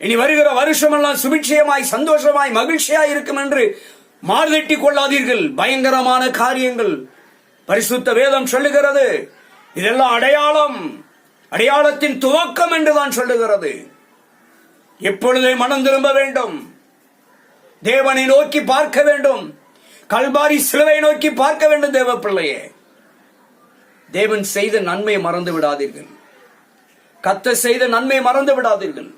இனி வருகிற வருஷமெல்லாம் சுபிட்சயமாய் சந்தோஷமாய் மகிழ்ச்சியாய் இருக்கும் என்று மார்தட்டி கொள்ளாதீர்கள். பயங்கரமான காரியங்கள் பரிசுத்த வேதம் சொல்லுகிறது. இதெல்லாம் அடையாளத்தின் துவக்கம் என்றுதான் சொல்லுகிறது. எப்பொழுதே மனம் திரும்ப வேண்டும், தேவனை நோக்கி பார்க்க வேண்டும், கல்வாரி சிலுவை நோக்கி பார்க்க வேண்டும். தேவ பிள்ளையே, தேவன் செய்த நன்மையை மறந்து விடாதீர்கள். கர்த்தர் செய்த நன்மையை மறந்து விடாதீர்கள்.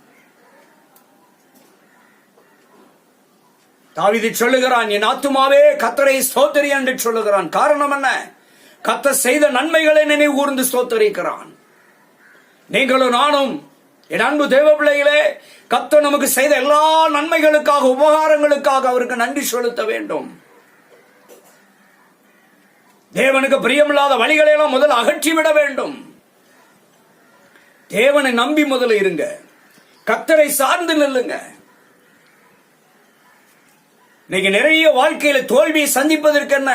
தாவீது சொல்லுகிறான், என் ஆத்துமாவே கர்த்தரை ஸ்தோத்திரி என்று சொல்லுகிறான். காரணம் என்ன? கர்த்தர் செய்த நன்மைகளை நினைவு கூர்ந்து ஸ்தோத்தரிக்கிறான். நீங்களும் நானும் என் அன்பு தேவ பிள்ளைகளே, கர்த்தர் நமக்கு செய்த எல்லா நன்மைகளுக்காக உபகாரங்களுக்காக அவருக்கு நன்றி செலுத்த வேண்டும். தேவனுக்கு பிரியமில்லாத வழிகளை எல்லாம் முதல் அகற்றிவிட வேண்டும். தேவனை நம்பி முதல்ல இருங்க, கர்த்தரை சார்ந்து நில்லுங்க. இன்னைக்கு நிறைய வாழ்க்கையில தோல்வியை சந்திப்பதற்கு என்ன?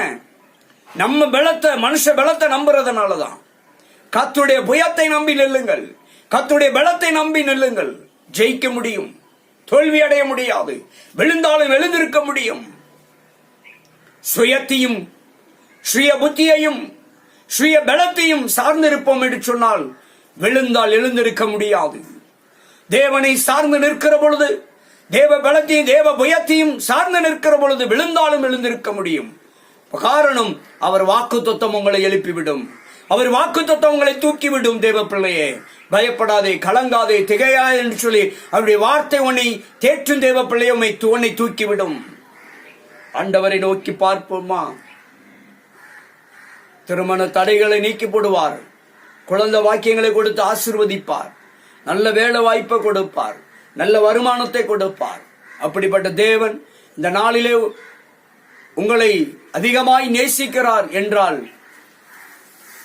நம்ம பலத்தை, மனுஷ பலத்தை நம்புறதுனாலதான். கர்த்தருடைய புயத்தை நம்பி நில்லுங்கள், கர்த்தருடைய பலத்தை நம்பி நில்லுங்கள். ஜெயிக்க முடியும், தோல்வி அடைய முடியாது. விழுந்தாலும் எழுந்திருக்க முடியும். சுயத்தையும் சுய புத்தியையும் சுய பலத்தையும் சார்ந்திருப்போம் என்று சொன்னால் விழுந்தால் எழுந்திருக்க முடியாது. தேவனை சார்ந்து நிற்கிற பொழுது, தேவ பலத்தையும் தேவ புயத்தையும் சார்ந்து நிற்கிற பொழுது விழுந்தாலும் எழுந்திருக்க முடியும். காரணம், அவர் வாக்குத்தத்தம் உங்களை எழுப்பிவிடும், அவர் வாக்குத்தத்தம் உங்களை தூக்கிவிடும். தேவ பிள்ளையே, பயப்படாதே, கலங்காதே, திகையாதே என்று சொல்லி அவருடைய வார்த்தை உன்னை தேற்றும். தேவ பிள்ளையை உன்னை தூக்கிவிடும். ஆண்டவரை நோக்கி பார்ப்போமா? திருமண தடைகளை நீக்கி போடுவார், குழந்தை வாக்கியங்களை கொடுத்து ஆசீர்வதிப்பார், நல்ல வேலை வாய்ப்பை கொடுப்பார், நல்ல வருமானத்தை கொடுப்பார். அப்படிப்பட்ட தேவன் இந்த நாளிலே உங்களை அதிகமாய் நேசிக்கிறார் என்றால்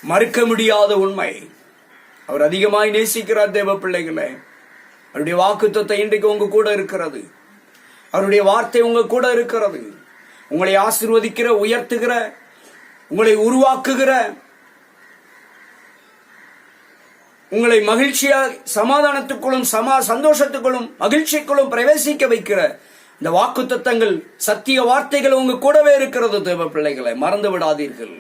மறுக்க முடியாத உண்மை. அவர் அதிகமாய் நேசிக்கிறார். தேவ பிள்ளைகளே, அவருடைய வாக்குத்தத்தம் இன்றைக்கு உங்க கூட இருக்கிறது. அவருடைய வார்த்தை உங்க கூட இருக்கிறது. உங்களை ஆசீர்வதிக்கிற, உயர்த்துகிற, உங்களை உருவாக்குகிற, உங்களை மகிழ்ச்சியா சமாதானத்துக்குள்ளும் சந்தோஷத்துக்குள்ளும் மகிழ்ச்சிக்குள்ளும் பிரவேசிக்க வைக்கிற இந்த வாக்குத்தத்தங்கள், சத்திய வார்த்தைகள் உங்க கூடவே இருக்கிறது. தேவ பிள்ளைகளை, மறந்து விடாதீர்கள்.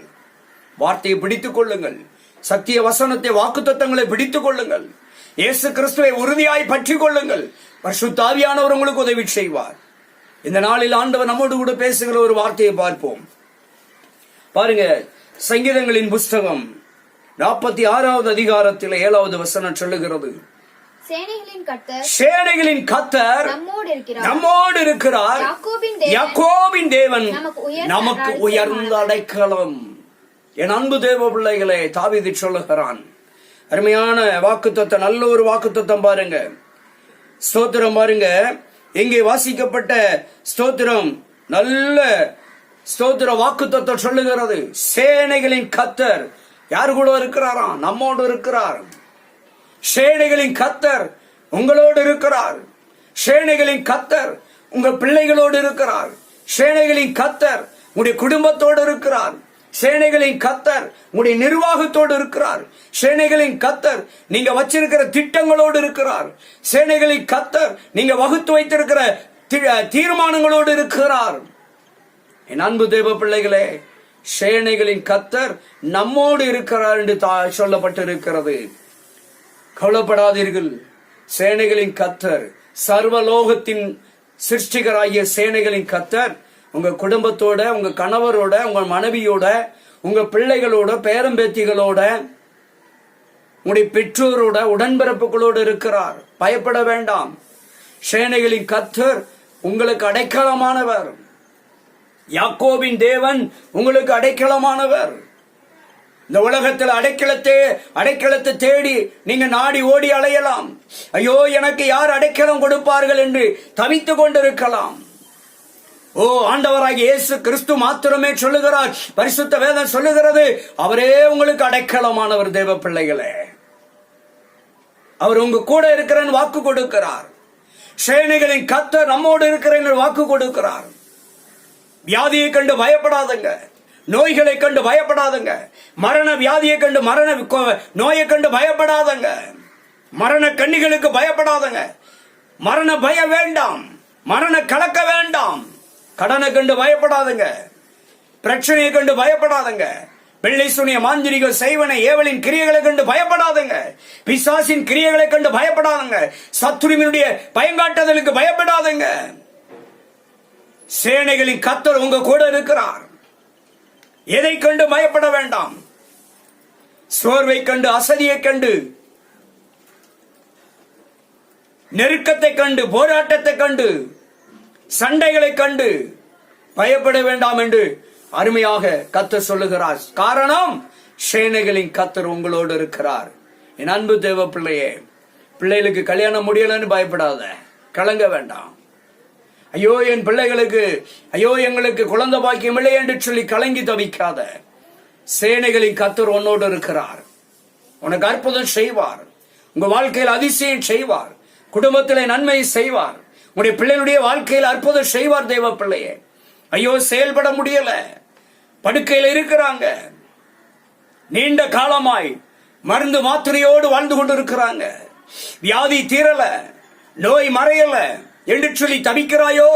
வார்த்தையை பிடித்துக் கொள்ளுங்கள், சத்திய வசனத்தை, வாக்குத்தத்தங்களை பிடித்துக் கொள்ளுங்கள். இயேசு கிறிஸ்துவை உறுதியாய் பற்றி கொள்ளுங்கள். பரிசுத்த ஆவியானவர் உங்களுக்கு உதவி செய்வார். இந்த நாளில் ஆண்டவர் நம்மோடு கூட பேசுகிற ஒரு வார்த்தையை பார்ப்போம். பாருங்க, சங்கீதங்களின் புஸ்தகம் 46வது அதிகாரத்தில் 7வது வசனம் சொல்லுகிறது, சேனைகளின் கர்த்தர் நம்மோடு இருக்கிறார், யாக்கோபின் தேவன் நமக்கு உயர்ந்த அடைக்கலம். என் அன்பு தேவ பிள்ளைகளே, தாவீது சொல்லுகிறான். அருமையான வாக்குத்தத்தம், நல்ல ஒரு வாக்குத்தத்தம் பாருங்க. ஸ்தோத்திரம் பாருங்க, எங்கே வாசிக்கப்பட்ட ஸ்தோத்திரம், நல்ல ஸ்தோத்திர வாக்குத்தத்தம் சொல்லுகிறது. சேனைகளின் கர்த்தர் யாரு கூட இருக்கிறாராம்? நம்மோடு இருக்கிறார். சேனைகளின் கர்த்தர் உங்களோடு இருக்கிறார். சேனைகளின் கர்த்தர் உங்க பிள்ளைகளோடு இருக்கிறார். சேனைகளின் கர்த்தர் உங்களுடைய குடும்பத்தோடு இருக்கிறார். சேனைகளின் கர்த்தர் உங்களுடைய நிர்வாகத்தோடு இருக்கிறார். சேனைகளின் கர்த்தர் நீங்க வச்சிருக்கிற திட்டங்களோடு இருக்கிறார். சேனைகளின் கர்த்தர் நீங்க வகுத்து வைத்திருக்கிற தீர்மானங்களோடு இருக்கிறார். என் அன்பு தேவ பிள்ளைகளே, சேனைகளின் கர்த்தர் நம்மோடு இருக்கிறார் என்று சொல்லப்பட்டிருக்கிறது. கவலைப்படாதீர்கள். சேனைகளின் கர்த்தர், சர்வலோகத்தின் சிருஷ்டிகராகிய சேனைகளின் கர்த்தர் உங்க குடும்பத்தோட, உங்க கணவரோட, உங்க மனைவியோட, உங்க பிள்ளைகளோட, பேரம்பேத்திகளோட, உங்களுடைய பெற்றோரோட, உடன்பிறப்புகளோடு இருக்கிறார். பயப்பட வேண்டாம். சேனைகளின் கர்த்தர் உங்களுக்கு அடைக்கலமானவர். யாக்கோபின் தேவன் உங்களுக்கு அடைக்கலமானவர். இந்த உலகத்தில் அடைக்கலத்தை தேடி நீங்க நாடி ஓடி அலையலாம். ஐயோ, எனக்கு யார் அடைக்கலம் கொடுப்பார்கள் என்று தவித்துக் கொண்டிருக்கலாம். ஓ, ஆண்டவராகிய இயேசு கிறிஸ்து மாத்திரமே சொல்லுகிறார். பரிசுத்த வேதம் சொல்லுகிறது, அவரே உங்களுக்கு அடைக்கலமானவர். தேவ பிள்ளைகளே, அவர் உங்க கூட இருக்கிறேன்னு வாக்கு கொடுக்கிறார். சேனைகளின் கர்த்தர் நம்மோடு இருக்கிறேன் வாக்கு கொடுக்கிறார். வியாதியை கண்டு பயப்படாதங்க, நோய்களை கண்டு பயப்படாதங்க, மரண வியாதியை கண்டு நோயை கண்டு பயப்படாதங்க, மரண கண்ணிகளுக்கு பயப்படாதங்க, மரண பயம் வேண்டாம், மரண கலக்க வேண்டாம். கடனை கண்டு பயப்படாதுங்க, பிரச்சனையை கண்டு பயப்படாதுங்க, வெள்ளை சுனிய மாந்திரிக செய்வன ஏவலின் கிரியைகளை கண்டு பயப்படாதுங்க, பிசாசின் கிரியைகளை கண்டு பயப்படாதுங்க, சத்துருவினுடைய பயங்காட்டுதலுக்கு பயப்படாதுங்க. சேனைகளின் கர்த்தர் உங்க கூட இருக்கிறார். எதை கண்டு பயப்பட வேண்டாம். சோர்வை கண்டு, அசதியை கண்டு, நெருக்கத்தை கண்டு, போராட்டத்தை கண்டு, சண்டைகளை கண்டு பயப்பட வேண்டாம் என்று அருமையாக கர்த்தர் சொல்லுகிறார். காரணம், சேனைகளின் கர்த்தர் உங்களோடு இருக்கிறார். என் அன்பு தேவ பிள்ளையே, பிள்ளைகளுக்கு கல்யாணம் முடியலன்னு பயப்படாத, கலங்க வேண்டாம். ஐயோ என் பிள்ளைகளுக்கு, ஐயோ எங்களுக்கு குழந்தை பாக்கியம் இல்லை என்று சொல்லி கலங்கி தவிக்காத. சேனைகளின் கர்த்தர் உன்னோடு இருக்கிறார். உனக்கு அற்புதம் செய்வார். உங்க வாழ்க்கையில் அதிசயம் செய்வார். குடும்பத்திலே நன்மை செய்வார். உங்களுடைய பிள்ளைகளுடைய வாழ்க்கையில் அற்புதம் செய்வார். தேவ பிள்ளையே, ஐயோ செயல்பட முடியல, படுக்கையில் இருக்கிறாங்க, நீண்ட காலமாய் மருந்து மாத்திரையோடு வாழ்ந்து கொண்டிருக்கிறாங்க, வியாதி தீரல, நோய் மறையல என்று சொல்லி தவிக்கிறாயோ,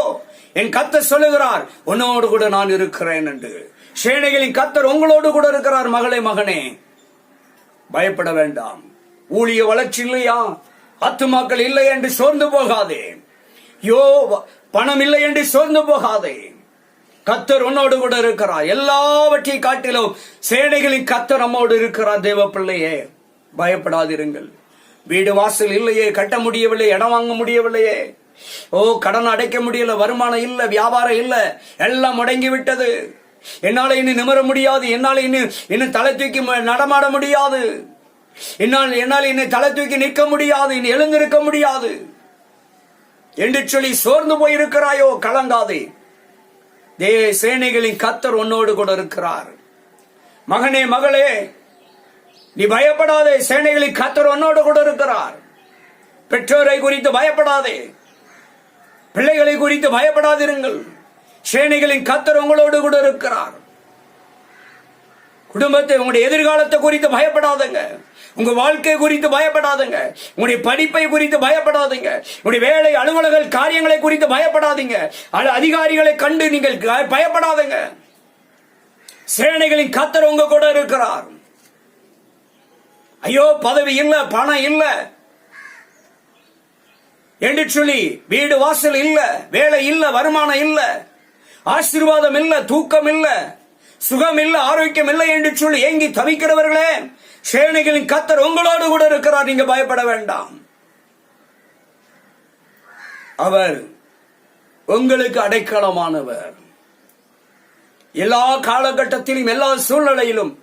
என் கர்த்தர் சொல்லுகிறார், உன்னோடு கூட நான் இருக்கிறேன் என்று. சேனைகளின் கர்த்தர் உங்களோடு கூட இருக்கிறார். மகளே, மகனே, பயப்பட வேண்டாம். ஊழிய வளர்ச்சி இல்லையா, ஆத்துமாக்கள் இல்லை என்று சோர்ந்து போகாதே. யோ பணம் இல்லை என்று சோர்ந்து போகாதே. கர்த்தர் உன்னோடு கூட இருக்கிறார். எல்லாவற்றை காட்டிலும் சேனைகளின் கர்த்தர் நம்மோடு இருக்கிறார். தேவ பிள்ளையே, பயப்படாதிருங்கள். வீடு வாசல் இல்லையே, கட்ட முடியவில்லை, இடம் வாங்க முடியவில்லையே, ஓ கடன் அடைக்க முடியல, வருமானம் இல்ல, வியாபாரம் இல்ல, எல்லாம் முடங்கி விட்டது, என்னால இனி நிமிர முடியாது, என்னால இன்னும் தலை தூக்கி நடமாட முடியாது, என்னால் இன்னும் தலை தூக்கி நிற்க முடியாது, இனி எழுந்திருக்க முடியாது என்று சொல்லி சோர்ந்து போயிருக்கிறாயோ, கலங்காதே. சேனைகளின் கர்த்தர் உன்னோடு கூட இருக்கிறார். மகனே, மகளே, நீ பயப்படாதே. சேனைகளின் கர்த்தர் உன்னோடு கூட இருக்கிறார். பெற்றோரை குறித்து பயப்படாதே, பிள்ளைகளை குறித்து பயப்படாதிருங்கள். சேனைகளின் கர்த்தர் உங்களோடு கூட இருக்கிறார். குடும்பத்தை, உங்களுடைய எதிர்காலத்தை குறித்து பயப்படாதுங்க. உங்க வாழ்க்கை குறித்து பயப்படாதுங்க. உங்களுடைய படிப்பை குறித்து பயப்படாதீங்க. உங்களுடைய வேலை, அலுவலக காரியங்களை குறித்து பயப்படாதீங்க. அதிகாரிகளை கண்டு நீங்கள் பயப்படாதுங்க. சேனைகளின் கர்த்தர் உங்க கூட இருக்கிறார். ஐயோ பதவி இல்ல, பணம் இல்ல என்று சொல்லி, வீடு வாசல் இல்ல, வேலை இல்ல, வருமானம் இல்ல, ஆசீர்வாதம் இல்ல, தூக்கம் இல்ல, சுகம் இல்ல, ஆரோக்கியம் இல்லை என்று சொல்லி ஏங்கி தவிக்கிறவர்களே, சேனைகளின் கர்த்தர் உங்களோடு கூட இருக்கிறார். நீங்க பயப்பட வேண்டாம். அவர் உங்களுக்கு அடைக்கலமானவர். எல்லா காலகட்டத்திலும், எல்லா சூழ்நிலையிலும்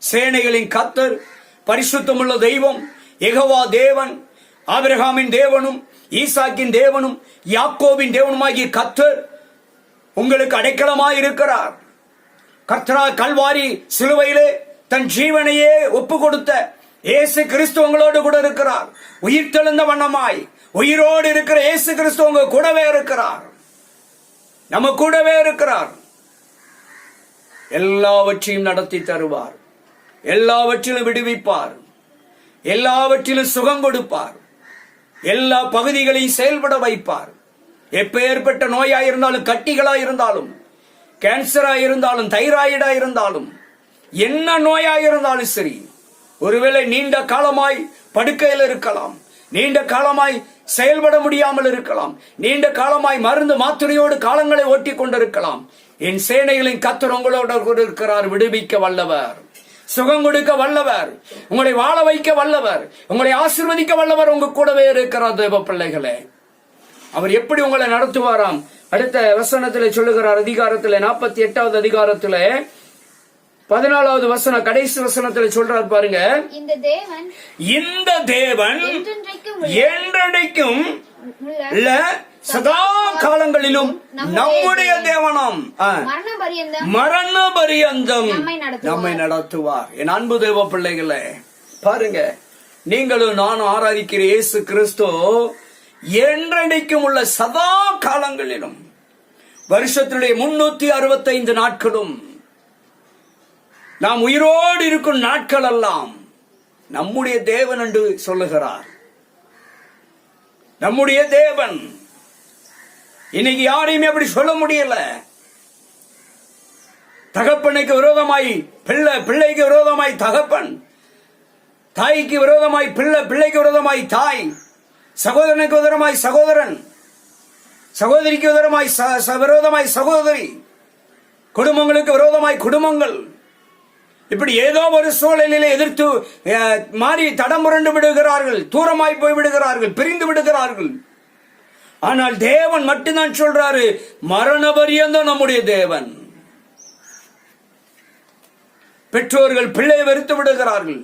சேனைகளின் கர்த்தர், பரிசுத்தமுள்ள தெய்வம், யெகோவா தேவன், ஆபிரகாமின் தேவனும், ஈசாக்கின் தேவனும், யாக்கோபின் தேவனுமாகிய கர்த்தர் உங்களுக்கு அடைக்கலமாய் இருக்கிறார். கர்த்தரா கல்வாரி சிலுவையிலே தன் ஜீவனையே ஒப்பு கொடுத்த இயேசு கிறிஸ்து உங்களோடு கூட இருக்கிறார். உயிர் தெழுந்த வண்ணமாய் உயிரோடு இருக்கிற இயேசு கிறிஸ்து உங்க கூடவே இருக்கிறார். நம்ம கூடவே இருக்கிறார். எல்லாவற்றையும் நடத்தி தருவார். எல்லாவற்றிலும் விடுவிப்பார். எல்லாவற்றிலும் சுகம் கொடுப்பார். எல்லா பகுதிகளையும் செயல்பட வைப்பார். எப்பேற்பட்ட நோயாயிருந்தாலும், கட்டிகளாயிருந்தாலும், கேன்சரா இருந்தாலும், தைராய்டா இருந்தாலும், என்ன நோயாயிருந்தாலும் சரி, ஒருவேளை நீண்ட காலமாய் படுக்கையில் இருக்கலாம், நீண்ட காலமாய் செயல்பட முடியாமல் இருக்கலாம், நீண்ட காலமாய் மருந்து மாத்திரையோடு காலங்களை ஓட்டி கொண்டிருக்கலாம். என் சேனைகளின் கர்த்தர் உங்களோடு இருக்கிறார். விடுவிக்க வல்லவர், சுகம் கொடுக்க வல்லவர், உங்களை வாழ வைக்க வல்லவர், உங்களை ஆசீர்வதிக்க வல்லவர் உங்க கூடவே இருக்கிறார். தேவ பிள்ளைகளே, அவர் எப்படி உங்களை நடத்துவாராம்? அடுத்த வசனத்தில் சொல்லுகிறார். அதிகாரத்தில் 48வது அதிகாரத்தில் 14வது வசனம், கடைசி வசனத்தில் சொல்றார் பாருங்க. இந்த தேவன் என்றென்றைக்கும் சதா காலங்களிலும் நம்முடைய தேவனாம், மரண பரியந்தம் நம்மை நடத்துவார். என் அன்பு தேவ பிள்ளைகளே, பாருங்க, நீங்களும் நானும் ஆராதிக்கிற இயேசு கிறிஸ்து என்றென்றைக்கும் உள்ள சதா காலங்களிலும், வருஷத்தினுடைய 365 நாட்களும், நாம் உயிரோடு இருக்கும் நாட்கள் எல்லாம் நம்முடைய தேவன் என்று சொல்லுகிறார். நம்முடைய தேவன். இன்னைக்கு யாரையுமே அப்படி சொல்ல முடியல. தகப்பனுக்கு விரோதமாய் பிள்ளை, பிள்ளைக்கு விரோதமாய் தகப்பன், தாய்க்கு விரோதமாய் பிள்ளை, பிள்ளைக்கு விரோதமாய் தாய், சகோதரனுக்கு விரோதமாய் சகோதரன், சகோதரிக்கு விரோதமாய் சகோதரி, குடும்பங்களுக்கு விரோதமாய் குடும்பங்கள். இப்படி ஏதோ ஒரு சூழலில் எதிர்த்து மாறி தடம் புரண்டு விடுகிறார்கள், தூரமாய் போய் விடுகிறார்கள், பிரிந்து விடுகிறார்கள். ஆனால் தேவன் மட்டும்தான் சொல்றாரு, மரண பரியந்தம் நம்முடைய தேவன். பெற்றோர்கள் பிள்ளையை வெறுத்து விடுகிறார்கள்,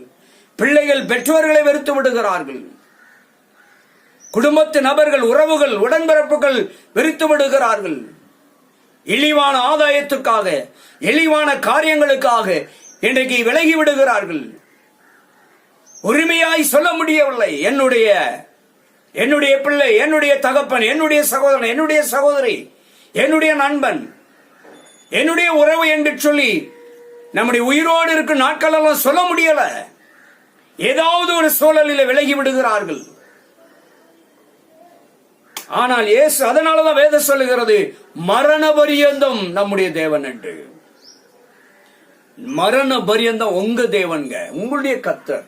பிள்ளைகள் பெற்றோர்களை வெறுத்து விடுகிறார்கள், குடும்பத்து நபர்கள், உறவுகள், உடன்பிறப்புகள் வெறுத்து விடுகிறார்கள். இழிவான ஆதாயத்துக்காக, இழிவான காரியங்களுக்காக இன்றைக்கு விலகி விடுகிறார்கள். உரிமையாய் சொல்ல முடியவில்லை, என்னுடைய பிள்ளை, என்னுடைய தகப்பன், என்னுடைய சகோதரன், என்னுடைய சகோதரி, என்னுடைய நண்பன், என்னுடைய உறவு என்று சொல்லி நம்முடைய உயிரோடு இருக்கும் நாட்கள் எல்லாம் சொல்ல முடியல. ஏதாவது ஒரு சூழலில் விலகி விடுகிறார்கள். ஆனால் இயேசு, அதனாலதான் வேதம் சொல்லுகிறது, மரண பரியந்தம் நம்முடைய தேவன் என்று. மரண பரியந்தம் உங்க தேவன்க, உங்களுடைய கர்த்தர்.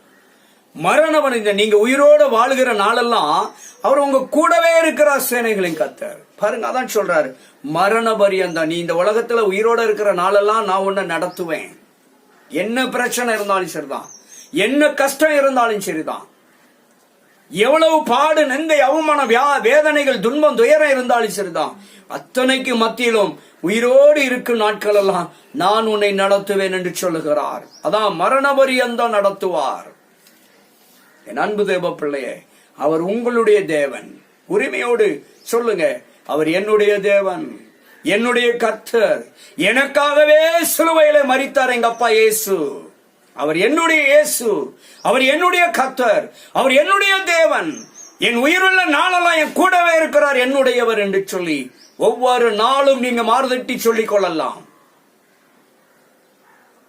மரண பரியந்தம் நீங்க உயிரோட வாழுகிற நாளெல்லாம் அவர் உங்க கூடவே இருக்கிறார், சேனைகளின் கர்த்தர். பாருங்க, அதான் சொல்றாரு, மரண பரியந்தம் நீ இந்த உலகத்துல உயிரோட இருக்கிற நாளெல்லாம் நான் உன்னை நடத்துவேன். என்ன பிரச்சனை இருந்தாலும் சரிதான், என்ன கஷ்டம் இருந்தாலும் சரிதான், எவ்வளவு பாடு, நெந்தை, அவமான, வேதனைகள், துன்பம், துயரம் இருந்தாலும் சரிதான், அத்தனைக்கு மத்தியிலும் உயிரோடு இருக்கும் நாட்கள் எல்லாம் நான் உன்னை நடத்துவேன் என்று சொல்லுகிறார். அதான் மரண பரியந்தம் நடத்துவார். என் அன்பு தேவ பிள்ளையே, அவர் உங்களுடைய தேவன். உரிமையோடு சொல்லுங்க, அவர் என்னுடைய தேவன், என்னுடைய கர்த்தர். எனக்காகவே சிலுவையிலே மரித்தார் எங்க அப்பா இயேசு. அவர் என்னுடைய இயேசு, அவர் என்னுடைய கர்த்தர், அவர் என்னுடைய தேவன். என் உயிருள்ள நாளெல்லாம் என் கூடவே இருக்கிறார், என்னுடையவர் என்று சொல்லி ஒவ்வொரு நாளும் நீங்க மாறுதட்டி சொல்லிக் கொள்ளலாம்.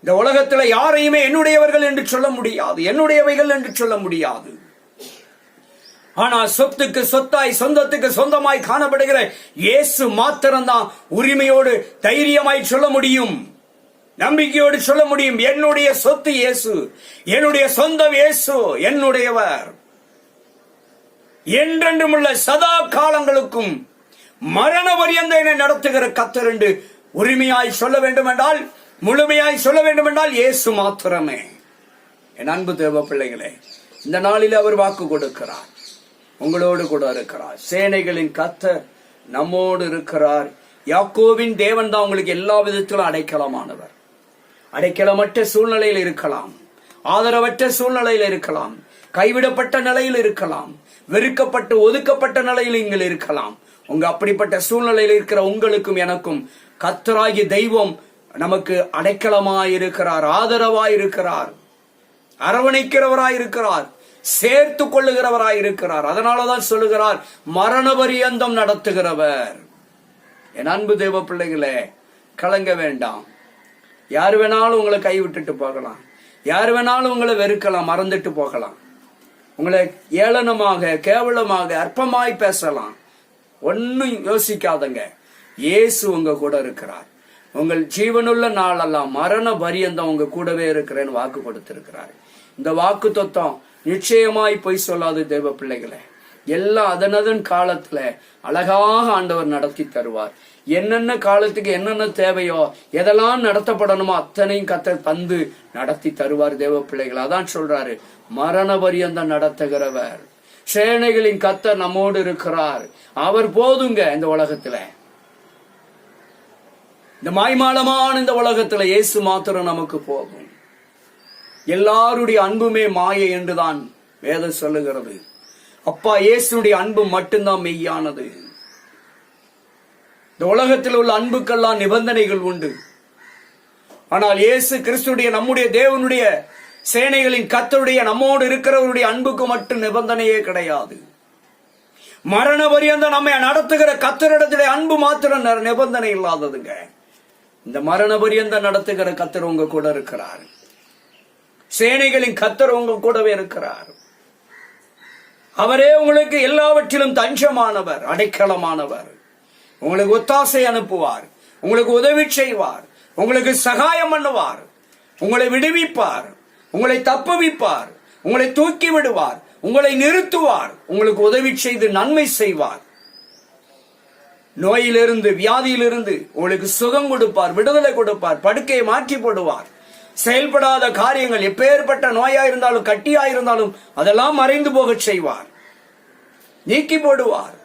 இந்த உலகத்துல யாரையுமே என்னுடையவர்கள் என்று சொல்ல முடியாது, என்னுடையவைகள் என்று சொல்ல முடியாது. ஆனா சொத்துக்கு சொத்தாய், சொந்தத்துக்கு சொந்தமாய் காணப்படுகிற இயேசு மாத்திரம்தான் உரிமையோடு தைரியமாய் சொல்ல முடியும், நம்பிக்கையோடு சொல்ல முடியும். என்னுடைய சொத்து இயேசு, என்னுடைய சொந்தம் இயேசு, என்னுடையவர். என்றென்றும் உள்ள சதா காலங்களுக்கும் மரண பரியந்தம் என்னை நடத்துகிற கர்த்தர் என்று உரிமையாய் சொல்ல வேண்டும் என்றால், முழுமையாய் சொல்ல வேண்டும் என்றால் இயேசு மாத்திரமே. என் அன்பு தேவ பிள்ளைகளே, இந்த நாளில் அவர் வாக்கு கொடுக்கிறார், உங்களோடு கூட இருக்கிறார். சேனைகளின் கர்த்தர் நம்மோடு இருக்கிறார். யாக்கோபின் தேவன் தான் உங்களுக்கு எல்லா விதத்திலும் அடைக்கலமானவர். அடைக்கலமற்ற சூழ்நிலையில் இருக்கலாம், ஆதரவற்ற சூழ்நிலையில் இருக்கலாம், கைவிடப்பட்ட நிலையில் இருக்கலாம், வெறுக்கப்பட்டு ஒதுக்கப்பட்ட நிலையில் நீங்கள் இருக்கலாம். உங்க அப்படிப்பட்ட சூழ்நிலையில் இருக்கிற உங்களுக்கும் எனக்கும் கர்த்தராகிய தெய்வம் நமக்கு அடைக்கலமாயிருக்கிறார், ஆதரவாயிருக்கிறார், அரவணைக்கிறவராயிருக்கிறார், சேர்த்து கொள்ளுகிறவராயிருக்கிறார். அதனாலதான் சொல்லுகிறார், மரண பரியந்தம் நடத்துகிறவர். என் அன்பு தேவ பிள்ளைகளே, கலங்க வேண்டாம். யார் வேணாலும் உங்களை கைவிட்டுட்டு போகலாம், யார் வேணாலும் உங்களை வெறுக்கலாம், மறந்துட்டு போகலாம், உங்களை ஏளனமாக, கேவலமாக, அற்பமாய் பேசலாம். ஒன்னும் யோசிக்காதங்க, இயேசு உங்க கூட இருக்கிறார். உங்கள் ஜீவனுள்ள நாளெல்லாம் மரண பரியந்தம் உங்க கூடவே இருக்கிறேன்னு வாக்கு கொடுத்திருக்கிறார். இந்த வாக்கு தொத்தம் நிச்சயமாய் பொய் சொல்லாது தேவ பிள்ளைகளே. எல்லாம் அதனதன் காலத்துல அழகாக ஆண்டவர் நடத்தி தருவார். என்னென்ன காலத்துக்கு என்னென்ன தேவையோ, எதெல்லாம் நடத்தப்படணுமோ அத்தனையும் கர்த்தர் தந்து நடத்தி தருவார் தேவ பிள்ளைகள். அதான் சொல்றாரு, மரண பரியந்தம் நடத்துகிறவர். சேனைகளின் கர்த்தர் நம்மோடு இருக்கிறார். அவர் போதுங்க. இந்த உலகத்துல, இந்த மாய்மாலமான இந்த உலகத்துல இயேசு மாத்திரம் நமக்கு போதும். எல்லாருடைய அன்புமே மாயை என்றுதான் வேதம் சொல்லுகிறது. அப்பா இயேசுடைய அன்பு மட்டும்தான் மெய்யானது. இந்த உலகத்தில் உள்ள அன்புக்கெல்லாம் நிபந்தனைகள் உண்டு. ஆனால் இயேசு கிறிஸ்துடைய, நம்முடைய தேவனுடைய, சேனைகளின் கர்த்தருடைய, நம்மோடு இருக்கிறவருடைய அன்புக்கு மட்டும் நிபந்தனையே கிடையாது. மரண பரியந்தம் நம்மை நடத்துகிற கர்த்தரிடத்திலே அன்பு மாத்திரம் நிபந்தனை இல்லாததுங்க. இந்த மரண பரியந்தம் நடத்துகிற கர்த்தர் உங்க கூட இருக்கிறார். சேனைகளின் கர்த்தர் உங்க கூடவே இருக்கிறார். அவரே உங்களுக்கு எல்லாவற்றிலும் தஞ்சமானவர், அடைக்கலமானவர். உங்களுக்கு ஒத்தாசை அனுப்புவார், உங்களுக்கு உதவி செய்வார், உங்களுக்கு சகாயம் பண்ணுவார், உங்களை விடுவிப்பார், உங்களை தப்புவிப்பார், உங்களை தூக்கி விடுவார், உங்களை நிறுத்துவார், உங்களுக்கு உதவி செய்து நன்மை செய்வார். நோயிலிருந்து, வியாதியிலிருந்து உங்களுக்கு சுகம் கொடுப்பார், விடுதலை கொடுப்பார், படுக்கையை மாற்றி போடுவார். செயல்படாத காரியங்கள், எப்பேற்பட்ட நோயா இருந்தாலும் கட்டியா இருந்தாலும் அதெல்லாம் மறைந்து போக செய்வார், நீக்கி போடுவார்.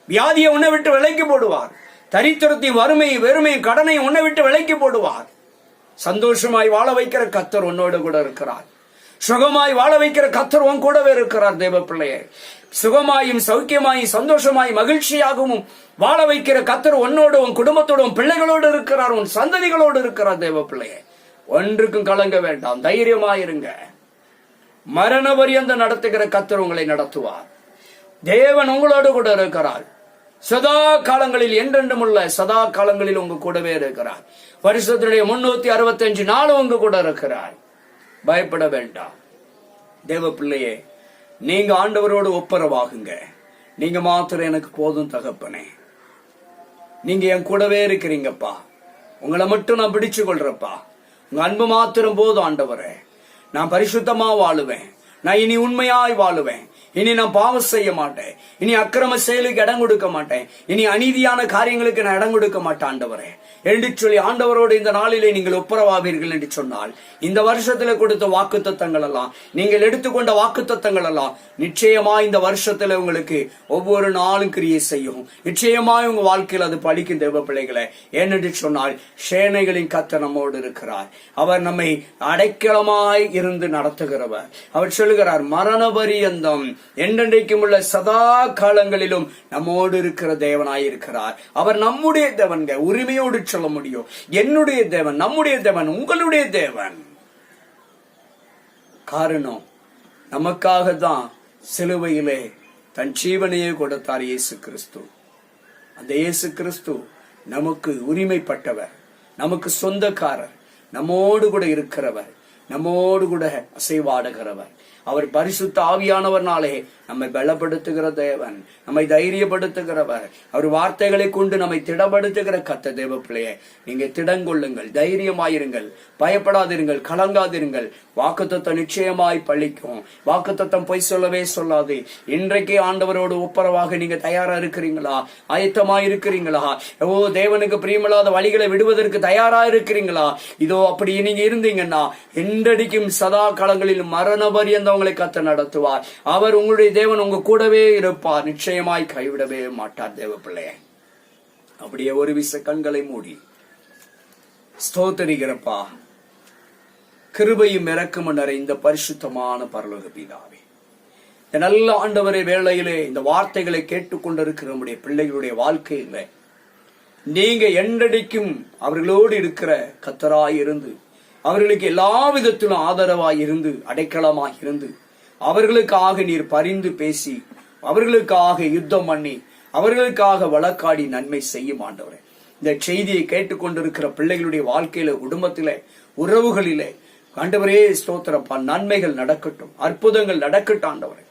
வியாதியை உன்னை விட்டு விலைக்கு போடுவார். தரித்திரத்தையும் வறுமையை வெறுமையும் கடனையும் உன்னை விட்டு விலைக்கு போடுவார். சந்தோஷமாய் வாழ வைக்கிற கர்த்தர் உன்னோடு கூட இருக்கிறார். சுகமாய் வாழ வைக்கிற கர்த்தர் உன் கூடவே இருக்கிறார். தேவ பிள்ளையே, சுகமாயும் சௌக்கியமாயும் சந்தோஷமாய் மகிழ்ச்சியாகவும் வாழ வைக்கிற கர்த்தர் உன்னோடு, உன் குடும்பத்தோடு, உன் பிள்ளைகளோடு இருக்கிறார், உன் சந்ததிகளோடு இருக்கிறார். தேவ பிள்ளையே, ஒன்றுக்கும் கலங்க வேண்டாம், தைரியமாயிருங்க. மரண பரியந்த நடத்துகிற கர்த்தர் உங்களை நடத்துவார். தேவன் உங்களோடு கூட இருக்கிறார். சதா காலங்களில், என்றென்றும் உள்ள சதா காலங்களில் உங்க கூடவே இருக்கிறார். வருஷத்துடைய 365 நாளும் உங்க கூட இருக்கிறார். பயப்பட வேண்டாம். தேவ பிள்ளையே, நீங்க ஆண்டவரோடு ஒப்புரவாகுங்க. நீங்க மாத்திரம் எனக்கு போதும் தகப்பனே, நீங்க என் கூடவே இருக்கிறீங்கப்பா, உங்களை மட்டும் நான் பிடிச்சு கொள்றப்பா, உங்க அன்பு மாத்திரம் போதும் ஆண்டவரே. நான் பரிசுத்தமா வாழுவேன், நான் இனி உண்மையாய் வாழுவேன், இனி நான் பாவம் செய்ய மாட்டேன், இனி அக்கிரம செயலுக்கு இடம் கொடுக்க மாட்டேன், இனி அநீதியான காரியங்களுக்கு நான் இடம் கொடுக்க மாட்டேன் ஆண்டவரே என்று சொல்லி ஆண்டவரோடு இந்த நாளிலே நீங்கள் ஒப்புரவாவீர்கள் என்று சொன்னால், இந்த வருஷத்துல கொடுத்த வாக்குத்தத்தங்கள் எல்லாம், நீங்கள் எடுத்துக்கொண்ட வாக்குத்தத்தங்கள் எல்லாம் நிச்சயமா இந்த வருஷத்துல உங்களுக்கு ஒவ்வொரு நாளும் கிரியை செய்யும். நிச்சயமாய் உங்க வாழ்க்கையில் அது பலிக்கும். தேவ பிள்ளைகளை, ஏனென்று சொன்னால் சேனைகளின் கர்த்தர் நம்மோடு இருக்கிறார். அவர் நம்மை அடைக்கலமாய் இருந்து நடத்துகிறவர். அவர் சொல்லுகிறார், மரண பரியந்தம் என்றென்றைக்கும் உள்ள சதா காலங்களிலும் நம்மோடு இருக்கிற தேவனாயிருக்கிறார். அவர் நம்முடைய தேவன்க, உரிமையோடு சொல்ல முடியும். என்னுடைய தேவன், நம்முடைய தேவன், உங்களுடைய தேவன். காரணம், நமக்காக தான் சிலுவையிலே தன் ஜீவனையே கொடுத்தார் இயேசு கிறிஸ்து. அந்த இயேசு கிறிஸ்து நமக்கு உரிமைப்பட்டவர், நமக்கு சொந்தக்காரர், நம்மோடு கூட இருக்கிறவர், நம்மோடு கூட அசைவாடுகிறவர். அவர் பரிசுத்த ஆவியானவர்னாலே நம்மை பலப்படுத்துகிற தேவன், நம்மை தைரியப்படுத்துகிறவர். அவர் வார்த்தைகளை கொண்டு நம்மை திடப்படுத்துகிற கர்த்தர். தேவ பிள்ளையே, நீங்க திடங்கொள்ளுங்கள், தைரியமாயிருங்கள், பயப்படாதிருங்கள், கலங்காதிருங்கள். வாக்குத்தத்தம் நிச்சயமாய் பழிக்கும். வாக்குத்தத்தம் பொய் சொல்லவே சொல்லாது. இன்றைக்கே ஆண்டவரோடு ஒப்புரவாக நீங்க தயாரா இருக்கிறீங்களா? ஆயத்தமா இருக்கிறீங்களா? ஓ, தேவனுக்கு பிரியமில்லாத வழிகளை விடுவதற்கு தயாரா இருக்கிறீங்களா? இதோ அப்படி நீங்க இருந்தீங்கன்னா என்றடிக்கும் சதா காலங்களில் மரண பரியந்தம் உங்களை கர்த்தர் நடத்துவார். அவர் உங்களுடைய தேவன், உங்க கூடவே இருப்பார். நிச்சயமாய் கைவிடவே மாட்டார். தேவ பிள்ளையே, அப்படியே ஒரு விச கண்களை மூடி ஸ்தோத்திரிக்கிறப்பா. கிருபையும் இரக்கமும் நிறைந்த பரிசுத்தமான பரலோக பிதாவே, இந்த நல்ல ஆண்டவரே வேளையிலே இந்த வார்த்தைகளை கேட்டுக்கொண்டிருக்கிற நம்முடைய பிள்ளைகளுடைய வாழ்க்கையில நீங்க என்றடிக்கும் அவர்களோடு இருக்கிற கர்த்தராய் இருந்து, அவர்களுக்கு எல்லா விதத்திலும் ஆதரவாய் இருந்து, அடைக்கலமாய் இருந்து, அவர்களுக்காக நீர் பரிந்து பேசி, அவர்களுக்காக யுத்தம் பண்ணி, அவர்களுக்காக வழக்காடி நன்மை செய்யும் ஆண்டவரே. இந்த செய்தியை கேட்டுக்கொண்டிருக்கிற பிள்ளைகளுடைய வாழ்க்கையில, குடும்பத்திலே, உறவுகளிலே ஆண்டவரே ஸ்தோத்திரப்பா, நன்மைகள் நடக்கட்டும், அற்புதங்கள் நடக்கட்டும் ஆண்டவரே.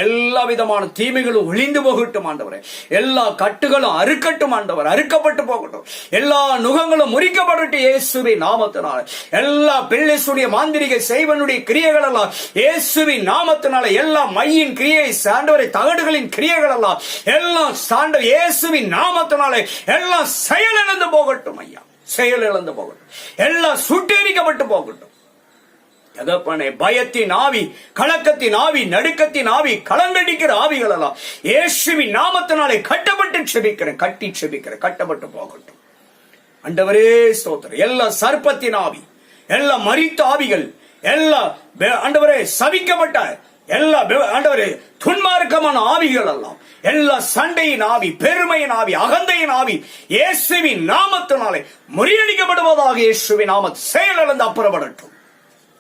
எல்லா விதமான தீமைகளும் ஒளிந்து போகட்டும் ஆண்டவரே. எல்லா கட்டுகளும் அறுக்கட்டும் ஆண்டவர், அறுக்கப்பட்டு போகட்டும். எல்லா நுகங்களும் முறிக்கப்படட்டும் இயேசுவின் நாமத்தினால. எல்லா பிள்ளைசுடைய மாந்திரிக செய்வனுடைய கிரியைகள் எல்லாம் இயேசுவின் நாமத்தினால, எல்லா மையின் கிரியை ஆண்டவரை, தகடுகளின் கிரியைகள் எல்லாம் எல்லாம் சாண்டவர் இயேசுவின் நாமத்தினால எல்லாம் செயலிழந்து போகட்டும் ஐயா, செயலிழந்து போகட்டும். எல்லாம் சுட்டெரிக்கப்பட்டு போகட்டும் தகப்பனே. பயத்தின் ஆவி, கலக்கத்தின் ஆவி, நடுக்கத்தின் ஆவி, களங்கடிக்கிற ஆவிகள் எல்லாம் இயேசுவின் நாமத்தினாலே கட்டப்பட்டு செபிக்கிறேன், கட்டி செபிக்கிறேன், கட்டப்பட்டு போகட்டும் ஆண்டவரே ஸ்தோத்திரம். எல்லா சர்ப்பத்தின் ஆவி, எல்லா மரித்த ஆவிகள், எல்லா ஆண்டவரே சபிக்கப்பட்ட எல்லா ஆண்டவரே துன்மார்க்கமான ஆவிகள் எல்லாம், எல்லா சண்டையின் ஆவி, பெருமையின் ஆவி, அகந்தையின் ஆவி இயேசுவின் நாமத்தினாலே முறியடிக்கப்படுவதாக. இயேசுவின் நாமத்தில் செயலிழந்து அப்புறப்படட்டும்.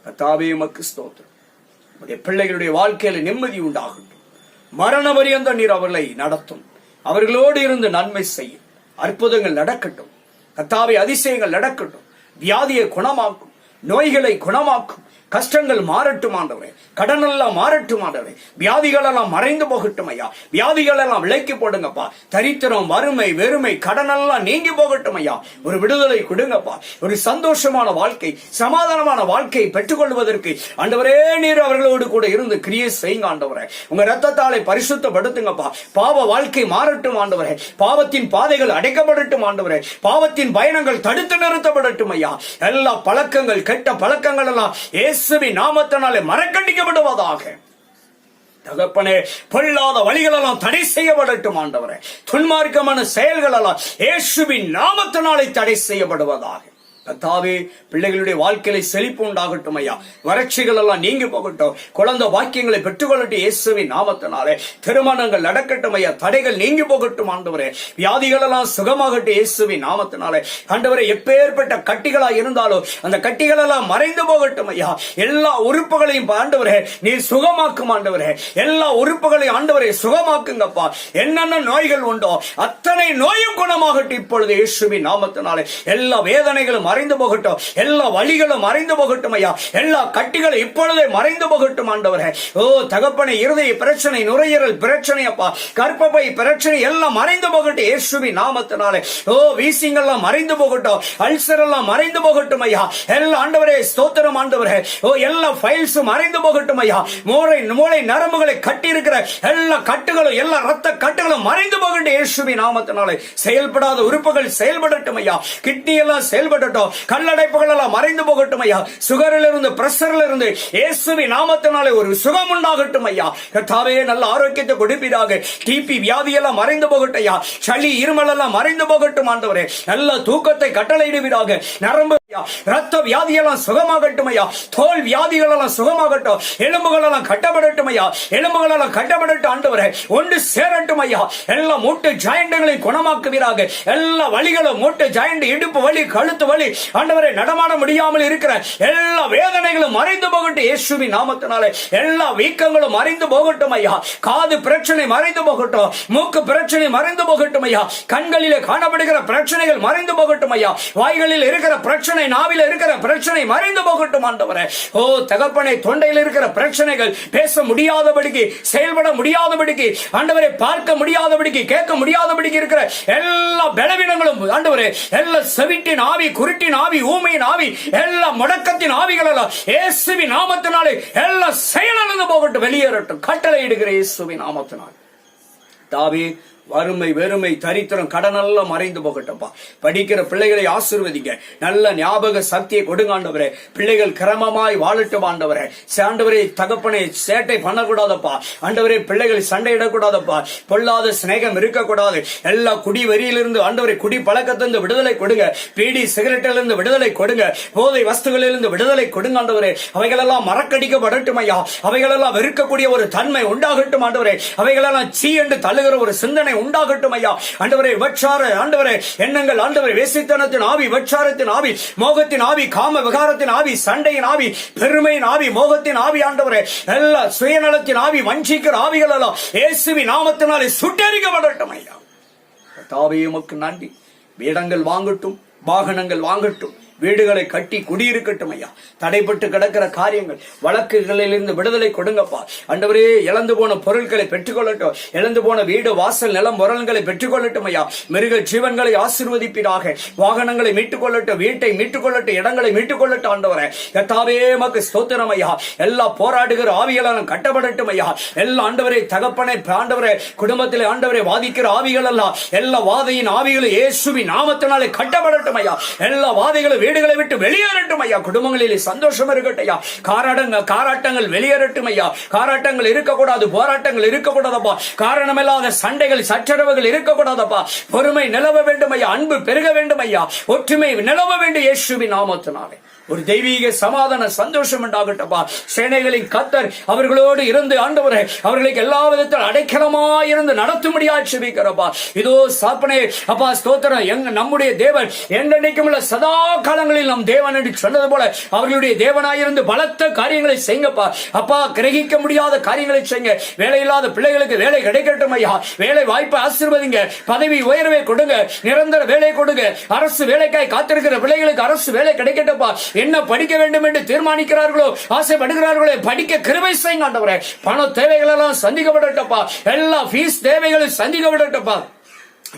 கர்த்தாவே உமக்கு ஸ்தோத்திரம். உம்முடைய பிள்ளைகளுடைய வாழ்க்கையில நிம்மதி உண்டாகட்டும். மரண பரியந்த நீர் அவர்களை நடத்தும். அவர்களோடு இருந்து நன்மை செய்யும். அற்புதங்கள் நடக்கட்டும் கர்த்தாவே. அதிசயங்கள் நடக்கட்டும். வியாதியை குணமாக்கும், நோய்களை குணமாக்கும், கஷ்டங்கள் மாறட்டும் ஆண்டவரே, கடன் எல்லாம் மாறட்டும் ஆண்டவரே, வியாதிகள் எல்லாம் மறைந்து போகட்டும் ஐயா, வியாதிகள் எல்லாம் விலைக்கு போடுங்கப்பா, தரித்திரம், வறுமை, வெறுமை, கடன் எல்லாம் நீங்கி போகட்டும் ஐயா, ஒரு விடுதலை கொடுங்கப்பா, ஒரு சந்தோஷமான வாழ்க்கை, சமாதானமான வாழ்க்கையை பெற்றுக்கொள்வதற்கு ஆண்டவரே நீர் அவர்களோடு கூட இருந்து கிரியை செய்யுங்க ஆண்டவரே. உங்க ரத்தத்தாலை பரிசுத்தப்படுத்துங்கப்பா, பாவ வாழ்க்கை மாறட்டும் ஆண்டவரே, பாவத்தின் பாதைகள் அடைக்கப்படட்டும் ஆண்டவரே, பாவத்தின் பயணங்கள் தடுத்து நிறுத்தப்படட்டும் ஐயா, எல்லா பழக்கங்கள், கெட்ட பழக்கங்கள் எல்லாம் இயேசுவின் நாமத்தினாலே மறக்கடிக்கப்படுவதாக. தகப்பனே, பொல்லாத வழிகள் எல்லாம் தடை செய்யப்படட்டும் ஆண்டவரே, துன்மார்க்கமான செயல்கள் எல்லாம் இயேசுவின் நாமத்தினாலே தடை செய்யப்படுவதாக. கர்த்தாவே, பிள்ளைகளுடைய வாழ்க்கையில செழிப்பு உண்டாகட்டும் ஐயா, வறட்சிகள் எல்லாம் நீங்கி போகட்டும், குழந்தை வாக்கியங்களை பெற்றுக்கொள்ளட்டும் இயேசுவின் நாமத்தினாலே, திருமணங்கள் நடக்கட்டும் ஐயா, தடைகள் நீங்கி போகட்டும் ஆண்டவரே, வியாதிகள் எல்லாம் சுகமாகட்டும் இயேசுவின் நாமத்தினாலே. ஆண்டவரே, எப்பேற்பட்ட கட்டிகளா இருந்தாலும் அந்த கட்டிகள் எல்லாம் மறைந்து போகட்டும் ஐயா, எல்லா உறுப்புகளையும் ஆண்டவரே நீர் சுகமாக்கும் ஆண்டவரே, எல்லா உறுப்புகளையும் ஆண்டவரே சுகமாக்குங்கப்பா. என்னென்ன நோய்கள் உண்டோ அத்தனை நோயும் குணமாகட்டும் இப்பொழுது இயேசுவின் நாமத்தினாலே. எல்லா வேதனைகளும் மறைந்து போகட்டும், எல்லா வழிகளும் மறைந்து போகட்டும் ஐயா, எல்லா கட்டிகளும் இப்பொழுதே மறைந்து போகட்டும் ஆண்டவரே. ஓ தகப்பனே, இருதய பிரச்சனை, நுரையீரல் பிரச்சனை அப்பா, கர்ப்பப்பை பிரச்சனை எல்லாம் மறைந்து போகட்டும் இயேசுவின் நாமத்தினாலே. ஓ வீசிங் எல்லாம் மறைந்து போகட்டும், அல்சர் எல்லாம் மறைந்து போகட்டும் ஐயா, எல்லா ஆண்டவரே ஸ்தோத்திரம் ஆண்டவரே. ஓ எல்லா ஃபைல்ஸ் மறைந்து போகட்டும் ஐயா, மூளை நரம்புகளை கட்டி இருக்கிற எல்லா கட்டுகளும், எல்லா ரத்த கட்டுகளும் மறைந்து போகட்டும் இயேசுவின் நாமத்தினாலே. செயல்படாத உறுப்புகள் செயல்படட்டும் ஐயா, கிட்னி எல்லாம் செயல்படட்டும், கல்லடைப்புகள் எல்லாம் மறைந்து போகட்டும் ஐயா, சுகரில் இருந்து பிரஷரில் இருந்து இயேசுவின் நாமத்தினாலே ஒரு சுகம் உண்டாகட்டும் ஐயா. கர்த்தாவே, நல்ல ஆரோக்கியத்தை கொடுப்பீராக. டிபி வியாதி எல்லாம் மறைந்து போகட்டும் ஐயா, சளி இருமல் எல்லாம் மறைந்து போகட்டும் ஆண்டவரே, நல்ல தூக்கத்தை கட்டளையிடுவீராக. நரம்பு ரத்த வியாதி எல்லாம் சுகமாகட்டும் ஐயா, தோல் வியாதிகள் எல்லாம் சுகமாகட்டும், எலும்புகள் எல்லாம் கட்டப்படட்டும் ஐயா, எலும்புகள் எல்லாம் கட்டப்படட்டும் ஆண்டவரே, ஒன்று சேரட்டும் ஐயா, எல்லா மூட்டு ஜாயிண்டுகளையும் குணமாக்குவீராக. எல்லா வலிகளும், மூட்டு ஜாயிண்ட், இடுப்பு வலி, கழுத்து வலி ஆண்டவரே, நடமாட முடியாமல் இருக்கிற எல்லா வேதனைகளும் மறைந்து போகட்டும் இயேசுவின் நாமத்தினாலே. எல்லா வீக்கங்களும் மறைந்து போகட்டும் ஐயா, காது பிரச்சனை மறைந்து போகட்டும், மூக்கு பிரச்சனை மறைந்து போகட்டும் ஐயா, கண்களிலே காணப்படுகிற பிரச்சனைகள் மறைந்து போகட்டும் ஐயா, வாய்களில் இருக்கிற பிரச்சனை, நாவில இருக்கிற பிரச்சனை மறைந்து போகட்டும் ஆண்டவரே. ஓ தகப்பனே, தொண்டையில் இருக்கிற பிரச்சனைகள், பேச முடியாதபடிக்கு, செயல்பட முடியாதபடிக்கு ஆண்டவரே, பார்க்க முடியாதபடிக்கு, கேட்க முடியாதபடிக்கு இருக்கிற எல்லா பலவீனங்களும் ஆண்டவரே, எல்லா செவிட்டின் ஆவி, குருட்டின் ஆவி, ஊமையின் ஆவி, எல்லா முடக்கத்தின் ஆவிகள் எல்லாம் இயேசுவின் நாமத்தினாலே எல்லாம் செயலிழந்து போகட்டும், வெளியேறட்டும், கட்டளையிடுகிற இயேசுவின் நாமத்தினால். தாவே, வறுமை, வெறுமை, தரித்திரம், கடன் எல்லாம் மறைந்து போகட்டும்பா. படிக்கிற பிள்ளைகளை ஆசீர்வதிங்க, நல்ல ஞாபக சக்தியை கொடுங்க ஆண்டவரே. பிள்ளைகள் கிரமமாய் வாழட்டும் ஆண்டவரே. ஆண்டவரே தகப்பனை சேட்டை பண்ணக்கூடாதப்பா ஆண்டவரே, பிள்ளைகள் சண்டையிடக்கூடாதப்பா, பொல்லாத சிநேகம் இருக்கக்கூடாது. எல்லா குடி வெறியிலிருந்து ஆண்டவரே, குடி பழக்கத்திலிருந்து விடுதலை கொடுங்க, பீடி சிகரெட்டிலிருந்து விடுதலை கொடுங்க, போதை வஸ்துகளிலிருந்து விடுதலை கொடுங்க ஆண்டவரே. அவைகளெல்லாம் மறக்கடிக்கப்படட்டும் ஐயா, அவைகளெல்லாம் வெறுக்கக்கூடிய ஒரு தன்மை உண்டாகட்டும் ஆண்டவரே, அவைகளெல்லாம் சீ என்று தள்ளுகிற ஒரு சிந்தனை உண்டாகட்டும் ஐயா. ஆண்டவரே, விபச்சார ஆண்டவரே எண்ணங்கள், ஆண்டவரே வேசித்தனத்தின் ஆவி, விபச்சாரத்தின் ஆவி, மோகத்தின் ஆவி, காம விகாரத்தின் ஆவி, சண்டையின் ஆவி, பெருமையின் ஆவி, மோகத்தின் ஆவி ஆண்டவரே, எல்லா சுயநலத்தின் ஆவி, வஞ்சிக்கிற ஆவிகள் எல்லாம் இயேசுவின் நாமத்தினாலே சுட்டெரிக்கப்படட்டும் ஐயா. கர்த்தாவே, உமக்கு நன்றி. வீடங்கள் வாங்கட்டும், வாகனங்கள் வாங்கட்டும், வீடுகளை கட்டி குடியிருக்கட்டும் ஐயா. தடைப்பட்டு கிடக்கிற காரியங்கள், வழக்குகளிலிருந்து விடுதலை கொடுங்கப்பா ஆண்டவரே. இழந்து போன பொருட்களை பெற்றுக்கொள்ளட்டும், இழந்து போன வீடு, வாசல், நிலம், முரல்களை பெற்றுக்கொள்ளட்டும் ஐயா. மிருக ஜீவன்களை ஆசீர்வதிப்பீராக. வாகனங்களை மீட்டுக் கொள்ளட்டும், வீட்டை மீட்டுக் கொள்ளட்டும், இடங்களை மீட்டுக் கொள்ளட்டும் ஆண்டவரே. கர்த்தாவே, உமக்கு ஸ்தோத்திரம் ஐயா. எல்லா போராடுகிற ஆவிகளும் கட்டப்படட்டும் ஐயா. எல்லா ஆண்டவரே தகப்பனை ஆண்டவரே, குடும்பத்திலே ஆண்டவரே வாதிக்கிற ஆவிகள் எல்லாம், எல்லா வாதையின் ஆவிகளும் இயேசுவின் நாமத்தினாலே கட்டப்படட்டும் ஐயா. எல்லா வாதைகளும் வீடுகளை விட்டு வெளியேறட்டும் ஐயா. குடும்பங்களிலே சந்தோஷம் இருக்கட்டும் ஐயா. காராட்டங்கள் வெளியேறட்டும் ஐயா. காராட்டங்கள் இருக்கக்கூடாது, போராட்டங்கள் இருக்கக்கூடாதப்பா. காரணமில்லாத சண்டைகள், சச்சரவுகள் இருக்கக்கூடாதப்பா. பொறுமை நிலவ வேண்டும் ஐயா. அன்பு பெருக வேண்டும் ஐயா. ஒற்றுமை நிலவ வேண்டும் இயேசுவின் நாமத்தினாலே. ஒரு தெய்வீக சமாதான சந்தோஷம் உண்டாகட்டப்பா. சேனைகளின் கர்த்தர் அவர்களோடு இருந்து ஆண்டவரே, அவர்களுக்கு எல்லா விதத்தில் அடைக்கலமாய் இருந்து நடத்தும்படியாய் ஜெபிக்கிறப்பா. இதோ சாப்பனே அப்பா ஸ்தோத்திரம். நம்முடைய தேவன் என்றென்றைக்கும் உள்ள சதா காலங்களில் நம் தேவன் என்று சொன்னது போல அவர்களுடைய தேவனாயிருந்து பலத்த காரியங்களை செய்யுங்கப்பா. அப்பா, கிரகிக்க முடியாத காரியங்களை செய்யுங்க. வேலையில்லாத பிள்ளைகளுக்கு வேலை கிடைக்கட்டும் ஐயா. வேலை வாய்ப்பை ஆசீர்வதிங்க. பதவி உயர்வை கொடுங்க. நிரந்தர வேலை கொடுங்க. அரசு வேலைக்காய் காத்திருக்கிற பிள்ளைகளுக்கு அரசு வேலை கிடைக்கட்டப்பா. என்ன படிக்க வேண்டும் என்று தீர்மானிக்கிறார்களோ, ஆசைப்படுகிறார்களோ, படிக்க கிருபை செய்யுங்க ஆண்டவரே. பண தேவைகள் எல்லாம் சந்திக்கப்படட்டப்பா. எல்லா ஃபீஸ் தேவைகளும் சந்திக்கப்படட்டப்பா.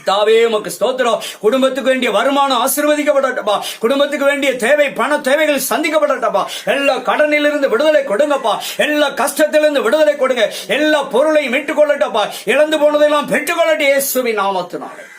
தாவே உமக்கு ஸ்தோத்திரம். குடும்பத்துக்கு வேண்டிய வருமானம் ஆசீர்வதிக்கப்படட்டப்பா. குடும்பத்துக்கு வேண்டிய தேவை, பண தேவைகள் சந்திக்கப்படட்டப்பா. எல்லா கடனிலிருந்து விடுதலை கொடுங்கப்பா. எல்லா கஷ்டத்திலிருந்து விடுதலை கொடுங்க. எல்லா பொருளையும் மீட்டுக் கொள்ளட்டப்பா. இழந்து போனதெல்லாம் பெற்றுக்கொள்ளட்டும் இயேசுவின் நாமத்தினாலே.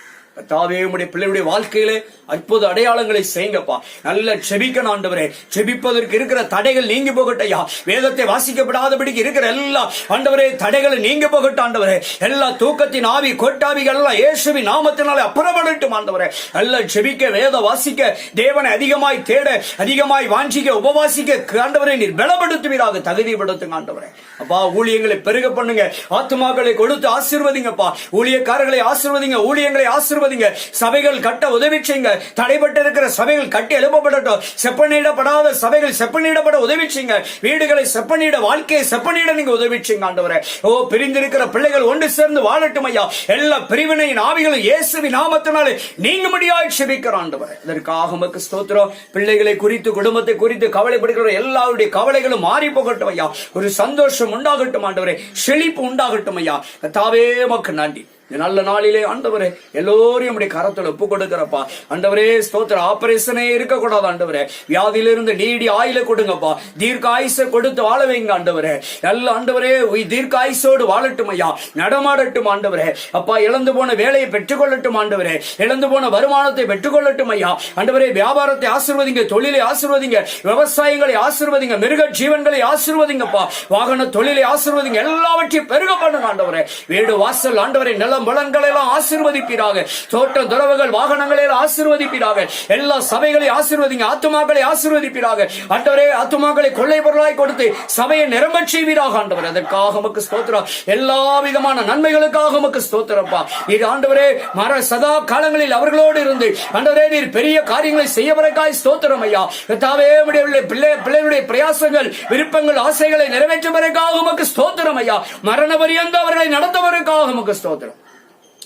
தாவே உம்முடைய பிள்ளையுடைய வாழ்க்கையிலே அற்புத அடையாளங்களை செய்யுங்கப்பா. நல்ல செபிக்கணும் ஆண்டவரே. செபிப்பதற்கு இருக்கிற தடைகள் நீங்கி போகட்டையா. வேதத்தை வாசிக்கப்படாதபடிக்கு இருக்கிற எல்லா ஆண்டவரே தடைகள் நீங்கி போகட்டும் ஆண்டவரே. எல்லா தூக்கத்தின் ஆவி, கோட்டாவிகள் எல்லாம் இயேசுவின் நாமத்தினாலே அப்புறப்படட்டும் ஆண்டவரே. நல்ல செபிக்க, வேத வாசிக்க, தேவனை அதிகமாய் தேட, அதிகமாய் வாஞ்சிக்க, உபவாசிக்க ஆண்டவரை நீர் பலப்படுத்துவீராக, தகுதிப்படுத்துங்க ஆண்டவரே. அப்பா, ஊழியங்களை பெருக பண்ணுங்க. ஆத்துமாக்களை கொடுத்து ஆசீர்வதிங்கப்பா. ஊழியக்காரர்களை ஆசீர்வதிங்க. ஊழியங்களை ஆசீர்வதிங்க. சபைகள் கட்ட உதவி செய்யுங்க. தடைபட்டு இருக்கிற சபைகள் கட்டி எழுப்பப்படட்டும். செப்பனிடப்படாத சபைகள் செப்பனிடப்பட உதவி செய்யுங்க. வீடுகளை செப்பனிட, வாழ்க்கையை செப்பனிட நீங்க உதவி செய்யுங்க ஆண்டவரே. ஓ, பிரிந்திருக்கிற பிள்ளைகள் ஒன்று சேர்ந்து வாழட்டும் ஐயா. எல்லா பிரிவினையின் ஆவிகளும் இயேசுவின் நாமத்தினாலே நீங்க முடியாய் செபிக்கிற ஆண்டவரே. இதற்காக உமக்கு ஸ்தோத்திரம். பிள்ளைகளை குறித்து, குடும்பத்தை குறித்து கவலைப்படுகிற எல்லாருடைய கவலைகளும் மாறி போகட்டும் ஐயா. ஒரு சந்தோஷம் உண்டாகட்டும் ஆண்டவரே. செழிப்பு உண்டாகட்டும் ஐயா. தாவே உமக்கு நன்றி. நல்ல நாளிலே ஆண்டவரே எல்லோரையும் நம்முடைய கரத்துல ஒப்பு கொடுக்கிறப்பா. ஆண்டவரே ஸ்தோத்திர. ஆபரேஷனே இருக்கக்கூடாது ஆண்டவரே. வியாதியிலிருந்து நீடி ஆயுள கொடுங்கப்பா. தீர்க்க ஆயுச கொடுத்து வாழ வைங்க ஆண்டவரே. நல்ல ஆண்டவரே தீர்க்க ஆயுசோடு வாழட்டும் ஐயா. நடமாடட்டும் ஆண்டவரே. அப்பா, இழந்து போன வேலையை பெற்றுக்கொள்ளட்டும் ஆண்டவரே. இழந்து போன வருமானத்தை பெற்றுக்கொள்ளட்டும் ஐயா. ஆண்டவரே, வியாபாரத்தை ஆசீர்வதிங்க. தொழிலை ஆசீர்வதிங்க. விவசாயங்களை ஆசீர்வதிங்க. மிருக ஜீவன்களை ஆசீர்வதிங்கப்பா. வாகன தொழிலை ஆசீர்வதிங்க. எல்லாவற்றையும் பெருக பண்ணுங்க ஆண்டவரே. வீடு வாசல் ஆண்டவரே நல்ல பலன்களை எல்லாம் ஆசீர்வதிப்பீராக. தோட்ட துறவுகள் வாகனங்களை எல்லாம் ஆசீர்வதிப்பீராக. எல்லா சபைகளை ஆசீர்வதிங்க. ஆத்துமாக்களை ஆசீர்வதிப்பீராக ஆண்டவரே. ஆத்துமாக்களை கொள்ளை பொருளாய் கொடுத்து சபையை நிரம்பச் செய்வீராக ஆண்டவரே. அதற்காக உமக்கு ஸ்தோத்திரம். எல்லா விதமான நன்மைகளுக்காக உமக்கு ஸ்தோத்திரப்பா. நீர் ஆண்டவரே சதா காலங்களில் அவர்களோடு இருந்து ஆண்டவரே நீர் பெரிய காரியங்களை செய்யவதற்காய் ஸ்தோத்திரம் ஐயா. தாவே பிள்ளைகளுடைய பிரயாசங்கள், விருப்பங்கள், ஆசைகளை நிறைவேற்றுவதற்காக உமக்கு ஸ்தோத்திரம் ஐயா. மரண பரியந்த அவர்களை நடத்துவதற்காக உமக்கு ஸ்தோத்திரம்.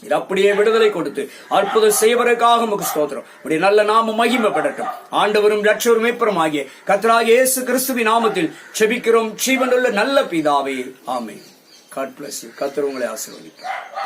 அப்படியே விடுதலை கொடுத்து அற்புதம் செய்வதற்காக உமக்கு ஸ்தோத்திரம். உடைய நல்ல நாமம் மகிமைப்படட்டும். ஆண்டவரும் இரட்சகரும் மீட்பரும் ஆகிய கர்த்தராகிய இயேசு கிறிஸ்துவின் நாமத்தில் ஜெபிக்கிறோம் ஜீவனுள்ள நல்ல பிதாவே, ஆமென். God bless you. கர்த்தர் உங்களை ஆசீர்வதிப்பார்.